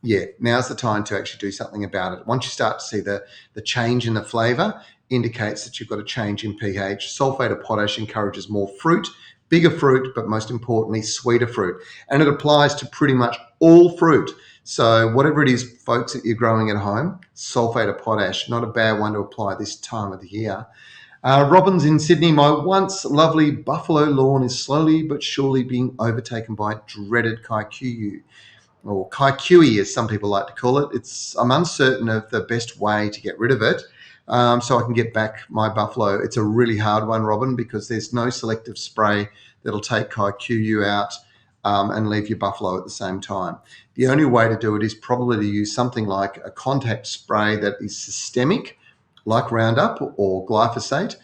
yeah, now's the time to actually do something about it. Once you start to see the change in the flavour, indicates that you've got a change in pH. Sulfate of potash encourages more fruit, bigger fruit, but most importantly, sweeter fruit. And it applies to pretty much all fruit. So whatever it is, folks, that you're growing at home, sulfate of potash, not a bad one to apply this time of the year. Robin's in Sydney. My once lovely buffalo lawn is slowly but surely being overtaken by dreaded kikuyu, or kikuyu as some people like to call it. I'm uncertain of the best way to get rid of it. So I can get back my buffalo. It's a really hard one, Robin, because there's no selective spray that'll take kikuyu out and leave your buffalo at the same time. The only way to do it is probably to use something like a contact spray that is systemic, like Roundup or glyphosate.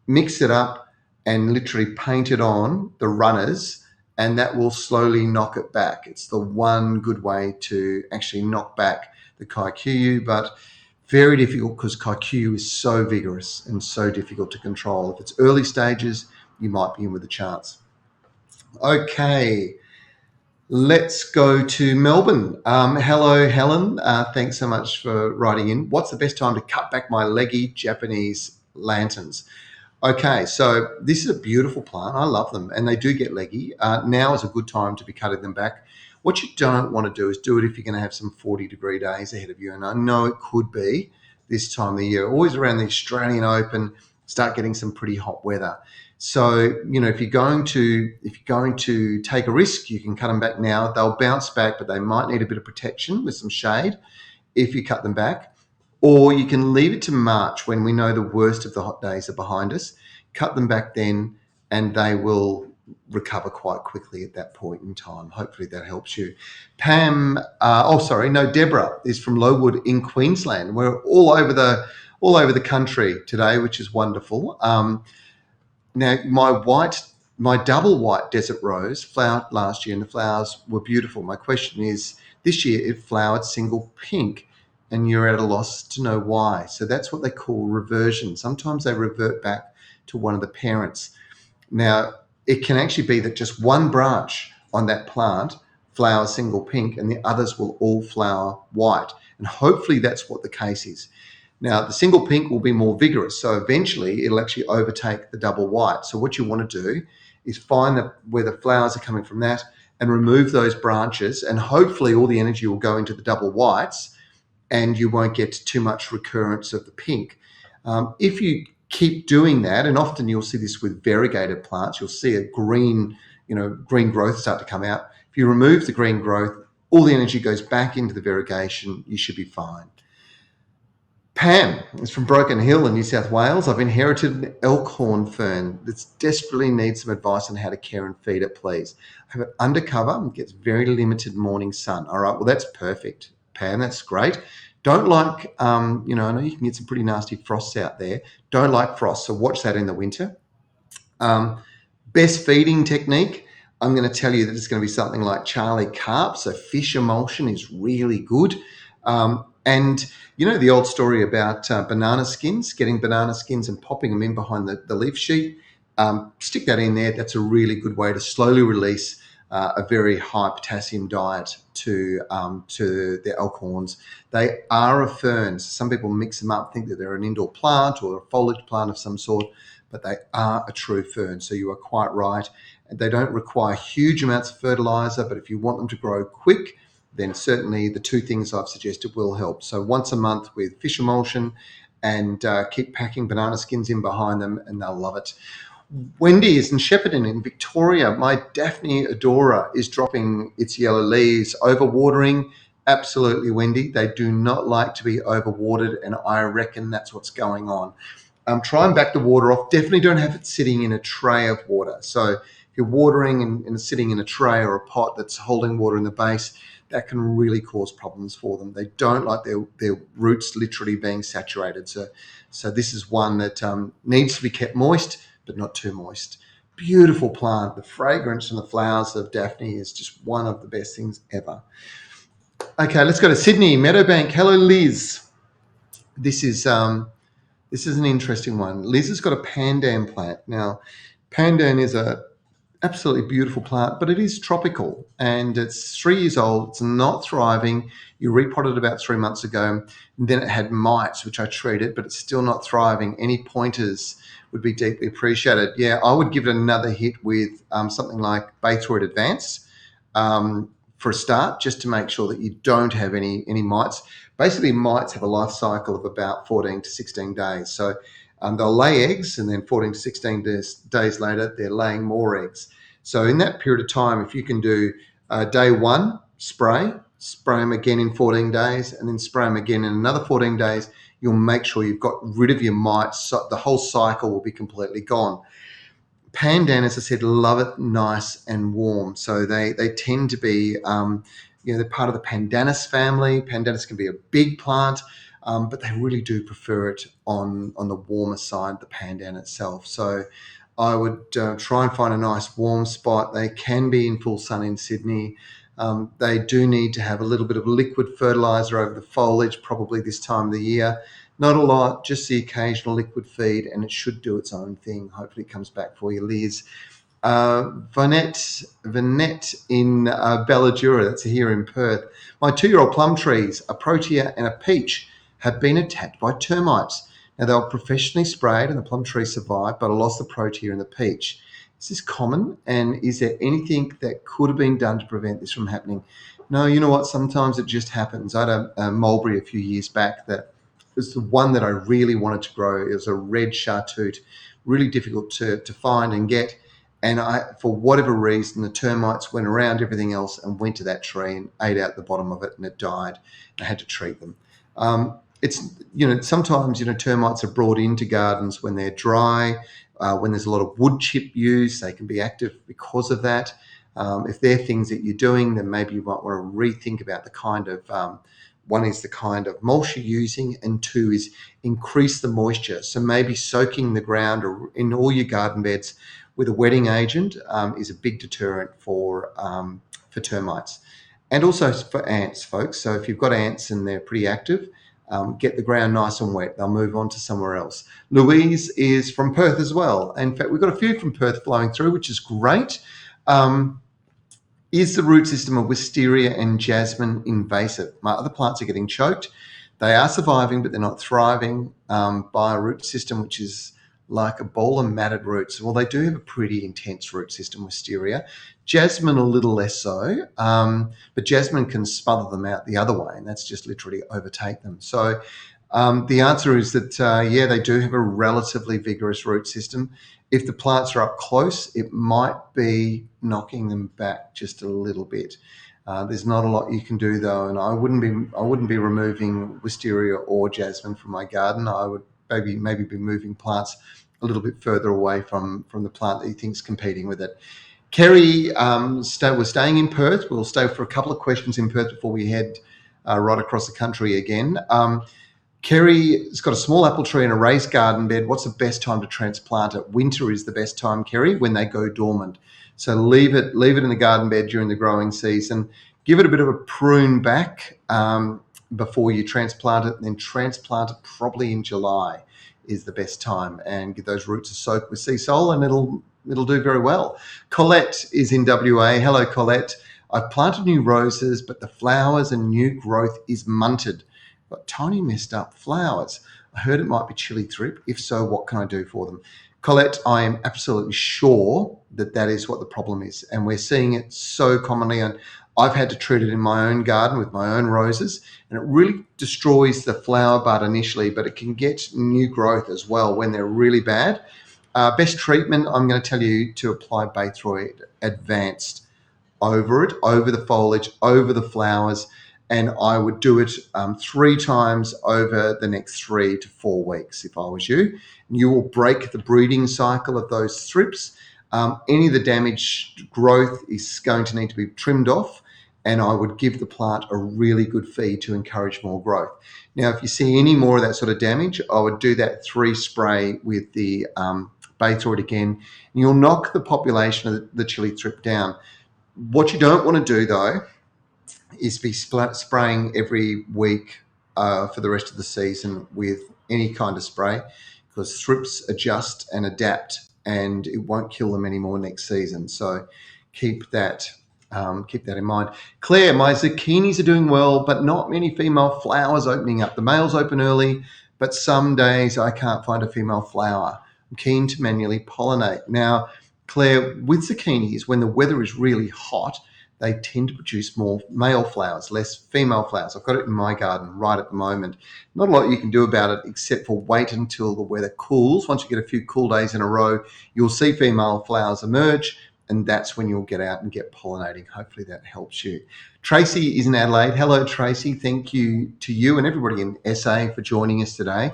Mix it up and literally paint it on the runners, and that will slowly knock it back. It's the one good way to actually knock back the kikuyu, but very difficult because kikuyu is so vigorous and so difficult to control. If it's early stages, you might be in with a chance. Okay, let's go to Melbourne. Hello, Helen. Thanks so much for writing in. What's the best time to cut back my leggy Japanese lanterns? Okay, so this is a beautiful plant. I love them, and they do get leggy. Now is a good time to be cutting them back. What you don't want to do is do it if you're going to have some 40-degree days ahead of you, and I know it could be this time of the year. Always around the Australian Open, start getting some pretty hot weather. So, if you're going to take a risk, you can cut them back now. They'll bounce back, but they might need a bit of protection with some shade if you cut them back. Or you can leave it to March when we know the worst of the hot days are behind us. Cut them back then, and they will recover quite quickly at that point in time. Hopefully that helps you. Deborah is from Lowood in Queensland. We're all over the country today, which is wonderful. Now, my double white desert rose flowered last year, and the flowers were beautiful. My question is, this year it flowered single pink, and you're at a loss to know why. So that's what they call reversion. Sometimes they revert back to one of the parents. Now, it can actually be that just one branch on that plant flowers single pink and the others will all flower white. And hopefully that's what the case is. Now, the single pink will be more vigorous, so eventually it'll actually overtake the double white. So what you want to do is find where the flowers are coming from that and remove those branches, and hopefully all the energy will go into the double whites and you won't get too much recurrence of the pink. If you keep doing that, and often you'll see this with variegated plants, you'll see a green growth start to come out. If you remove the green growth, all the energy goes back into the variegation, you should be fine. Pam is from Broken Hill in New South Wales. I've inherited an elkhorn fern that desperately needs some advice on how to care and feed it, please. I have it undercover and gets very limited morning sun. All right, well, that's perfect, Pam. That's great. Don't like, I know you can get some pretty nasty frosts out there. Don't like frost, so watch that in the winter. Best feeding technique, I'm going to tell you that it's going to be something like Charlie Carp. So fish emulsion is really good. And the old story about banana skins, getting banana skins and popping them in behind the leaf sheet. Stick that in there. That's a really good way to slowly release a very high potassium diet to the elkhorns. They are a fern. So some people mix them up, think that they're an indoor plant or a foliage plant of some sort, but they are a true fern. So you are quite right. They don't require huge amounts of fertilizer, but if you want them to grow quick, then certainly the two things I've suggested will help. So once a month with fish emulsion, and keep packing banana skins in behind them, and they'll love it. Wendy is in Shepparton in Victoria. My Daphne Adora is dropping its yellow leaves. Overwatering, absolutely, Wendy. They do not like to be overwatered, and I reckon that's what's going on. Try and back the water off. Definitely don't have it sitting in a tray of water. So if you're watering and sitting in a tray or a pot that's holding water in the base, that can really cause problems for them. They don't like their roots literally being saturated. So this is one that needs to be kept moist, but not too moist. Beautiful plant. The fragrance and the flowers of Daphne is just one of the best things ever. Okay, let's go to Sydney, Meadowbank. Hello, Liz. This is an interesting one. Liz has got a pandan plant. Now, pandan is a absolutely beautiful plant, but it is tropical and it's 3 years old. It's not thriving. You repotted about 3 months ago, and then it had mites, which I treated, but it's still not thriving. Any pointers would be deeply appreciated. Yeah, I would give it another hit with something like Baythroid Advance for a start, just to make sure that you don't have any mites. Basically, mites have a life cycle of about 14 to 16 days. So they'll lay eggs, and then 14 to 16 days later, they're laying more eggs. So in that period of time, if you can do day one, spray them again in 14 days, and then spray them again in another 14 days, you'll make sure you've got rid of your mites. So the whole cycle will be completely gone. Pandan, as I said, love it nice and warm. So they tend to be, they're part of the Pandanus family. Pandanus can be a big plant, but they really do prefer it on the warmer side, the pandan itself. So I would try and find a nice warm spot. They can be in full sun in Sydney. They do need to have a little bit of liquid fertilizer over the foliage, probably this time of the year. Not a lot, just the occasional liquid feed, and it should do its own thing. Hopefully it comes back for you, Liz. Vanette in Balladura, that's here in Perth. My 2-year-old plum trees, a protea and a peach, have been attacked by termites. Now, they were professionally sprayed and the plum tree survived, but I lost the protea and the peach. Is this common? And is there anything that could have been done to prevent this from happening? No, you know what? Sometimes it just happens. I had a mulberry a few years back that was the one that I really wanted to grow. It was a red chartreuse, really difficult to find and get. And for whatever reason, the termites went around everything else and went to that tree and ate out the bottom of it, and it died. I had to treat them. Sometimes termites are brought into gardens when they're dry, when there's a lot of wood chip use. They can be active because of that. If they're things that you're doing, then maybe you might want to rethink about the kind of one is the kind of mulch you're using, and 2 is increase the moisture. So maybe soaking the ground or in all your garden beds with a wetting agent is a big deterrent for termites, and also for ants, folks. So if you've got ants and they're pretty active, get the ground nice and wet. They'll move on to somewhere else. Louise is from Perth as well. In fact, we've got a few from Perth flowing through, which is great. Is the root system of wisteria and jasmine invasive? My other plants are getting choked. They are surviving, but they're not thriving by a root system which is like a bowl of matted roots. Well, they do have a pretty intense root system, wisteria. Jasmine a little less so, but jasmine can smother them out the other way, and that's just literally overtake them. So the answer is that, they do have a relatively vigorous root system. If the plants are up close, it might be knocking them back just a little bit. There's not a lot you can do though, and I wouldn't be removing wisteria or jasmine from my garden. I would maybe be moving plants a little bit further away from the plant that you think's competing with it. Kerry was staying in Perth. We'll stay for a couple of questions in Perth before we head right across the country again. Kerry's got a small apple tree and a raised garden bed. What's the best time to transplant it? Winter is the best time, Kerry, when they go dormant. So leave it in the garden bed during the growing season. Give it a bit of a prune back before you transplant it, and then transplant it probably in July is the best time, and give those roots a soak with sea salt, and it'll do very well. Colette is in WA. Hello, Colette. I've planted new roses, but the flowers and new growth is munted. Got tiny messed up flowers. I heard it might be chili thrip. If so, what can I do for them? Colette, I am absolutely sure that is what the problem is, and we're seeing it so commonly. And I've had to treat it in my own garden with my own roses, and it really destroys the flower bud initially, but it can get new growth as well when they're really bad. Best treatment, I'm going to tell you to apply Baythroid Advanced over it, over the foliage, over the flowers, and I would do it 3 times over the next 3 to 4 weeks if I was you. And you will break the breeding cycle of those thrips. Any of the damaged growth is going to need to be trimmed off, and I would give the plant a really good feed to encourage more growth. Now, if you see any more of that sort of damage, I would do that 3 spray with the Baythroid again, and you'll knock the population of the chili thrip down. What you don't want to do, though, is be spraying every week for the rest of the season with any kind of spray, because thrips adjust and adapt, and it won't kill them anymore next season. So keep that in mind. Claire, my zucchinis are doing well, but not many female flowers opening up. The males open early, but some days I can't find a female flower. I'm keen to manually pollinate. Now, Claire, with zucchinis, when the weather is really hot, they tend to produce more male flowers, less female flowers. I've got it in my garden right at the moment. Not a lot you can do about it except for wait until the weather cools. Once you get a few cool days in a row, you'll see female flowers emerge, and that's when you'll get out and get pollinating. Hopefully that helps you. Tracy is in Adelaide. Hello, Tracy. Thank you to you and everybody in SA for joining us today.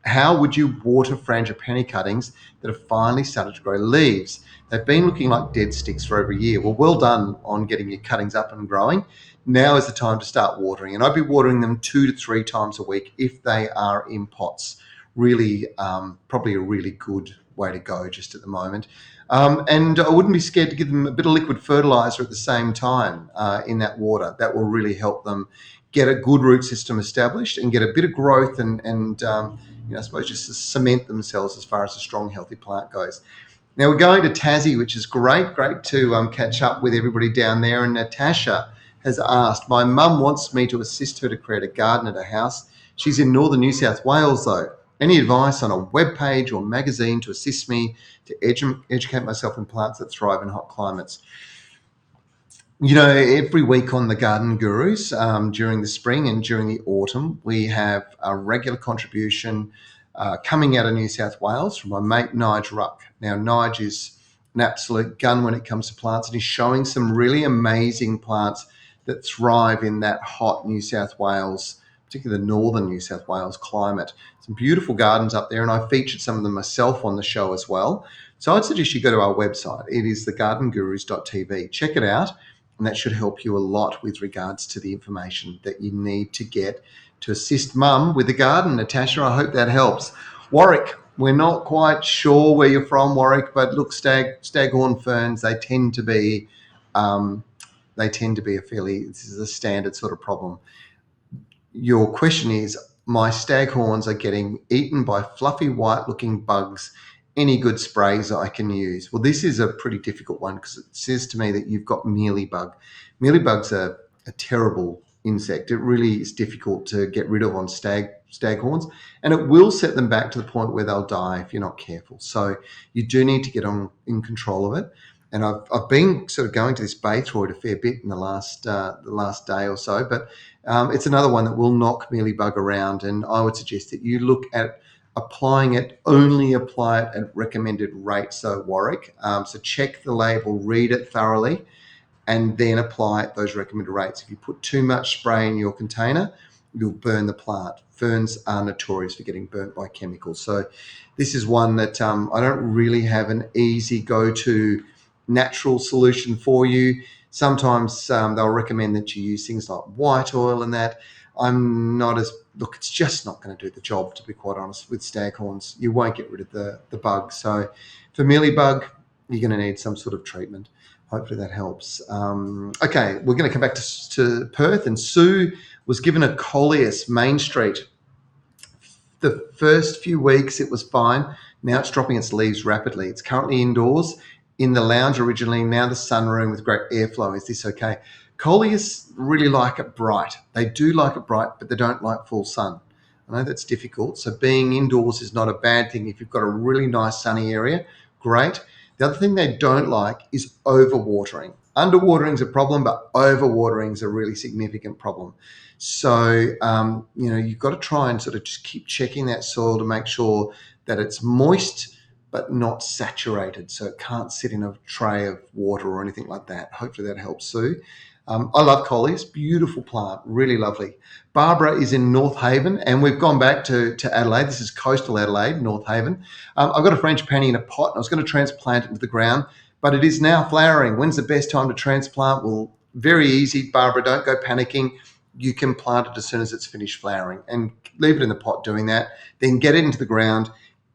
How would you water frangipani cuttings that have finally started to grow leaves? They've been looking like dead sticks for over a year. Well done on getting your cuttings up and growing. Now is the time to start watering, and I'd be watering them 2 to 3 times a week if they are in pots. Really, probably a really good way to go just at the moment. And I wouldn't be scared to give them a bit of liquid fertilizer at the same time in that water. That will really help them get a good root system established and get a bit of growth and I suppose just to cement themselves as far as a strong, healthy plant goes. Now we're going to Tassie, which is great to catch up with everybody down there. And Natasha has asked, my mum wants me to assist her to create a garden at her house. She's in northern New South Wales though. Any advice on a web page or magazine to assist me to educate myself in plants that thrive in hot climates? Every week on the Garden Gurus, during the spring and during the autumn, we have a regular contribution coming out of New South Wales from my mate Nige Ruck. Now, Nige is an absolute gun when it comes to plants, and he's showing some really amazing plants that thrive in that hot New South Wales, particularly the northern New South Wales climate. Some beautiful gardens up there, and I featured some of them myself on the show as well. So I'd suggest you go to our website. It is thegardengurus.tv. Check it out, and that should help you a lot with regards to the information that you need to get to assist mum with the garden. Natasha, I hope that helps. Warwick, we're not quite sure where you're from, Warwick, but look, staghorn ferns, they tend to be this is a standard sort of problem. Your question is, my staghorns are getting eaten by fluffy white looking bugs. Any good sprays I can use? Well, this is a pretty difficult one because it says to me that you've got mealybug. Mealybugs are a terrible insect. It really is difficult to get rid of on staghorns, and it will set them back to the point where they'll die if you're not careful. So you do need to get in control of it. And I've been sort of going to this Baythroid a fair bit in the last day or so, but it's another one that will knock mealybug around. And I would suggest that you look at applying it, only apply it at recommended rates, though, Warwick. So check the label, read it thoroughly, and then apply at those recommended rates. If you put too much spray in your container, you'll burn the plant. Ferns are notorious for getting burnt by chemicals. So this is one that I don't really have an easy go-to natural solution for you. Sometimes they'll recommend that you use things like white oil and that. It's just not going to do the job, to be quite honest, with staghorns. You won't get rid of the bug. So for mealybug, you're going to need some sort of treatment. Hopefully that helps. Okay, we're going to come back to Perth, and Sue was given a Coleus Main Street. The first few weeks it was fine. Now it's dropping its leaves rapidly. It's currently indoors in the lounge originally, now the sunroom with great airflow. Is this okay? Coleus really like it bright. They do like it bright, but they don't like full sun. I know that's difficult. So being indoors is not a bad thing. If you've got a really nice sunny area, great. The other thing they don't like is overwatering. Underwatering is a problem, but overwatering is a really significant problem. So, you've got to try and sort of just keep checking that soil to make sure that it's moist, but not saturated. So it can't sit in a tray of water or anything like that. Hopefully that helps, Sue. I love Coleus, beautiful plant, really lovely. Barbara is in North Haven, and we've gone back to Adelaide. This is coastal Adelaide, North Haven. I've got a frangipani in a pot, and I was going to transplant it into the ground, but it is now flowering. When's the best time to transplant? Well, very easy, Barbara. Don't go panicking. You can plant it as soon as it's finished flowering and leave it in the pot doing that. Then get it into the ground.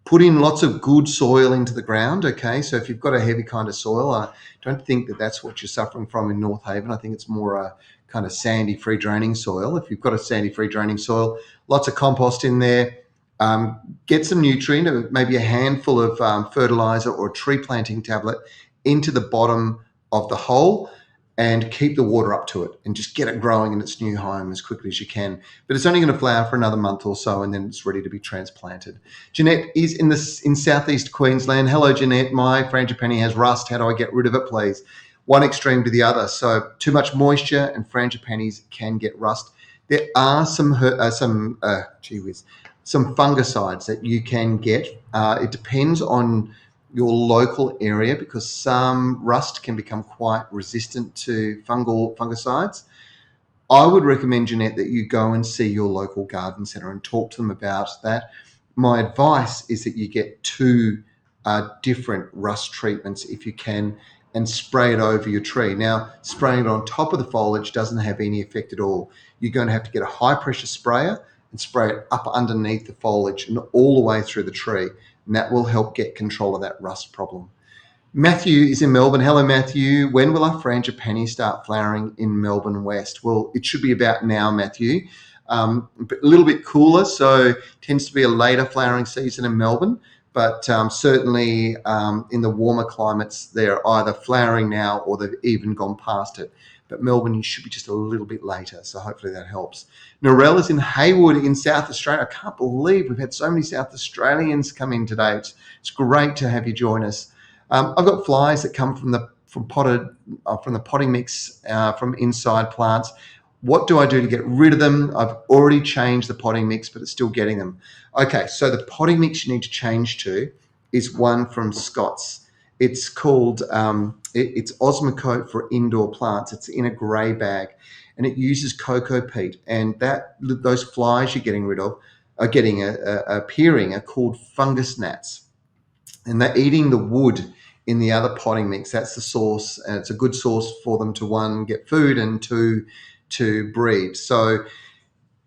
Put in lots of good soil into the ground, okay? So if you've got a heavy kind of soil, I don't think that that's what you're suffering from in North Haven. I think it's more a kind of sandy, free draining soil. If you've got a sandy, free draining soil, lots of compost in there. Get some nutrient, maybe a handful of fertilizer or a tree planting tablet into the bottom of the hole, and keep the water up to it and just get it growing in its new home as quickly as you can. But it's only going to flower for another month or so, and then it's ready to be transplanted. Jeanette is in southeast Queensland. Hello, Jeanette. My frangipani has rust. How do I get rid of it, please? One extreme to the other. So too much moisture and frangipanis can get rust. There are some fungicides that you can get. It depends on your local area, because some rust can become quite resistant to fungicides. I would recommend, Jeanette, that you go and see your local garden centre and talk to them about that. My advice is that you get 2 different rust treatments if you can, and spray it over your tree. Now, spraying it on top of the foliage doesn't have any effect at all. You're going to have to get a high pressure sprayer and spray it up underneath the foliage and all the way through the tree. And that will help get control of that rust problem. Matthew is in Melbourne. Hello, Matthew. When will our frangipani start flowering in Melbourne West? Well, it should be about now, Matthew. A little bit cooler, so tends to be a later flowering season in Melbourne. But certainly in the warmer climates, they're either flowering now or they've even gone past it. But Melbourne, you should be just a little bit later, so hopefully that helps. Norelle is in Haywood in South Australia. I can't believe we've had so many South Australians come in today. It's great to have you join us. I've got flies that come from the potting mix from inside plants. What do I do to get rid of them? I've already changed the potting mix, but it's still getting them. Okay, so the potting mix you need to change to is one from Scott's. It's called it's Osmocote for indoor plants. It's in a grey bag, and it uses cocoa peat. And those flies you're getting rid of appearing are called fungus gnats, and they're eating the wood in the other potting mix. That's the source, and it's a good source for them to, one, get food, and two, to breed. So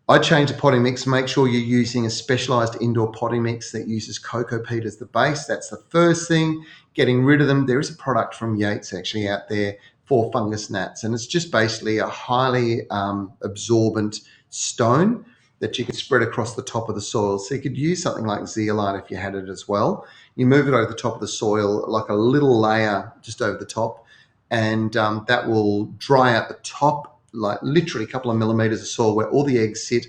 I change the potting mix. Make sure you're using a specialised indoor potting mix that uses cocoa peat as the base. That's the first thing. Getting rid of them. There is a product from Yates actually out there for fungus gnats, and it's just basically a highly absorbent stone that you could spread across the top of the soil. So you could use something like zeolite if you had it as well. You move it over the top of the soil like a little layer just over the top, and that will dry out the top, like literally a couple of millimeters of soil where all the eggs sit,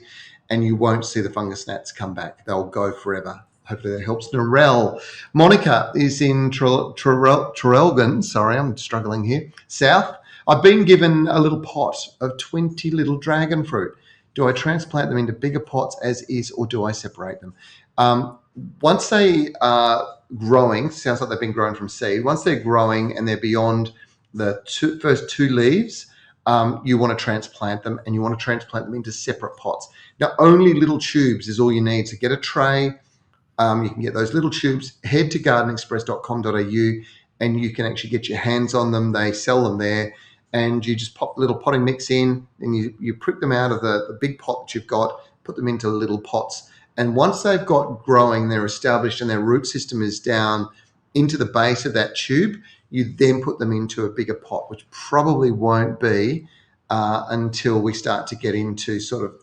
and you won't see the fungus gnats come back. They'll go forever. Hopefully that helps. Norelle. Monica is in Traralgon. Sorry, I'm struggling here. South. I've been given a little pot of 20 little dragon fruit. Do I transplant them into bigger pots as is, or do I separate them? Once they are growing, sounds like they've been grown from seed. Once they're growing and they're beyond the first two leaves, you want to transplant them, and you want to transplant them into separate pots. Now, only little tubes is all you need. So get a tray. You can get those little tubes. Head to gardenexpress.com.au and you can actually get your hands on them. They sell them there. And you just pop a little potting mix in, and you prick them out of the big pot that you've got, put them into little pots. And once they've got growing, they're established and their root system is down into the base of that tube, you then put them into a bigger pot, which probably won't be until we start to get into sort of,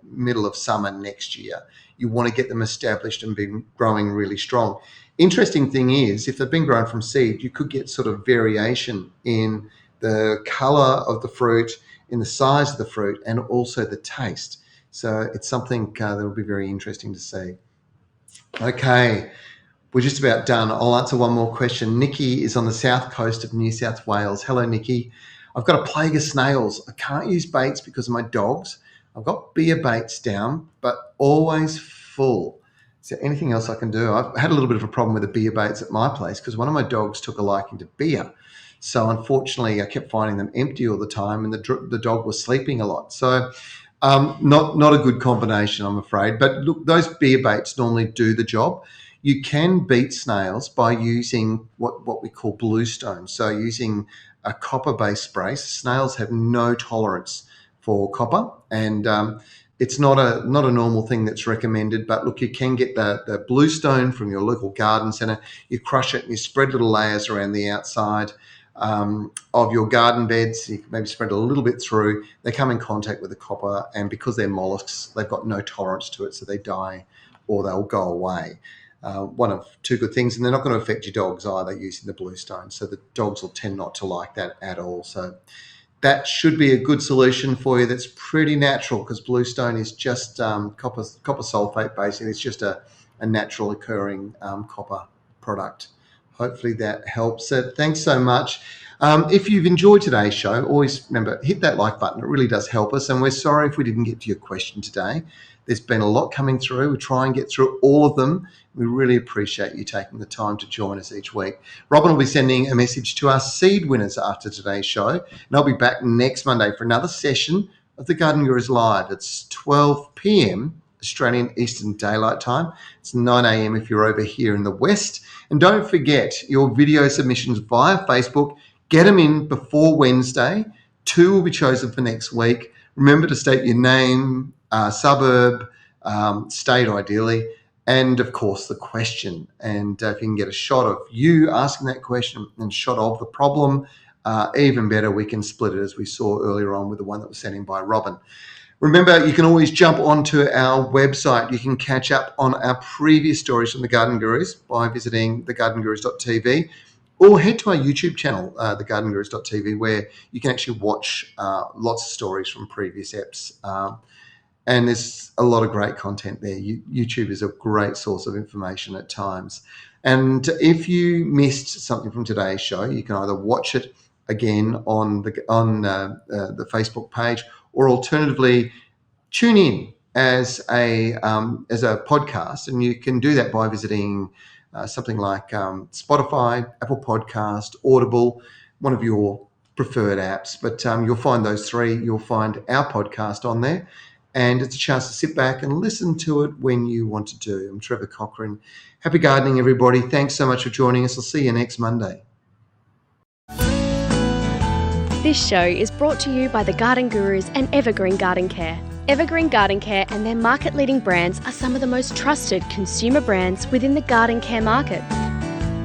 middle of summer next year. You want to get them established and be growing really strong. Interesting thing is, if they've been grown from seed, you could get sort of variation in the color of the fruit, in the size of the fruit, and also the taste. So it's something that will be very interesting to see. Okay, we're just about done. I'll answer one more question. Nikki is on the south coast of New South Wales. Hello, Nikki. I've got a plague of snails. I can't use baits because of my dogs. I've got beer baits down, but always full. Is there anything else I can do? I've had a little bit of a problem with the beer baits at my place because one of my dogs took a liking to beer. So unfortunately, I kept finding them empty all the time, and the dog was sleeping a lot. So not a good combination, I'm afraid. But look, those beer baits normally do the job. You can beat snails by using what we call bluestone. So using a copper-based spray. Snails have no tolerance for copper, and it's not a normal thing that's recommended. But look, you can get the bluestone from your local garden centre. You crush it and you spread little layers around the outside of your garden beds. You can maybe spread a little bit through. They come in contact with the copper, and because they're mollusks, they've got no tolerance to it, so they die or they'll go away. One of two good things, and they're not going to affect your dogs either using the bluestone, so the dogs will tend not to like that at all. So that should be a good solution for you. That's pretty natural because bluestone is just copper sulfate, basically. It's just a natural occurring copper product. Hopefully that helps. So thanks so much. If you've enjoyed today's show, always remember, hit that like button. It really does help us. And we're sorry if we didn't get to your question today. There's been a lot coming through. We try and get through all of them. We really appreciate you taking the time to join us each week. Robin will be sending a message to our seed winners after today's show. And I'll be back next Monday for another session of the Garden Gurus Live. It's 12 p.m. Australian Eastern Daylight Time. It's 9 a.m. if you're over here in the West. And don't forget your video submissions via Facebook. Get them in before Wednesday. 2 will be chosen for next week. Remember to state your name, suburb, state ideally, and of course the question. And if you can get a shot of you asking that question and shot of the problem, even better, we can split it as we saw earlier on with the one that was sent in by Robin. Remember, you can always jump onto our website. You can catch up on our previous stories from the Garden Gurus by visiting thegardengurus.tv, or head to our YouTube channel, thegardengurus.tv, where you can actually watch lots of stories from previous eps. And there's a lot of great content there. YouTube is a great source of information at times. And if you missed something from today's show, you can either watch it again on the Facebook page, or alternatively tune in as a podcast. And you can do that by visiting something like Spotify, Apple Podcast, Audible, one of your preferred apps. But you'll find those three. You'll find our podcast on there. And it's a chance to sit back and listen to it when you want to do. I'm Trevor Cochrane. Happy gardening, everybody. Thanks so much for joining us. I'll see you next Monday. This show is brought to you by the Garden Gurus and Evergreen Garden Care. Evergreen Garden Care and their market-leading brands are some of the most trusted consumer brands within the garden care market.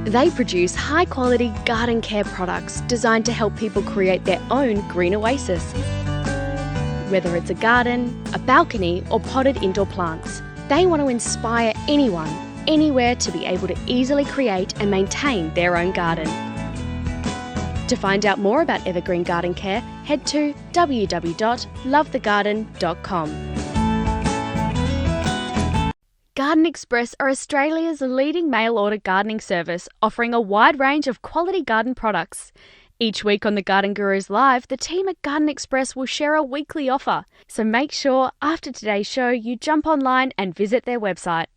They produce high-quality garden care products designed to help people create their own green oasis. Whether it's a garden, a balcony, or potted indoor plants, they want to inspire anyone, anywhere to be able to easily create and maintain their own garden. To find out more about Evergreen Garden Care, head to www.lovethegarden.com. Garden Express are Australia's leading mail-order gardening service, offering a wide range of quality garden products. Each week on the Garden Gurus Live, the team at Garden Express will share a weekly offer. So make sure after today's show you jump online and visit their website.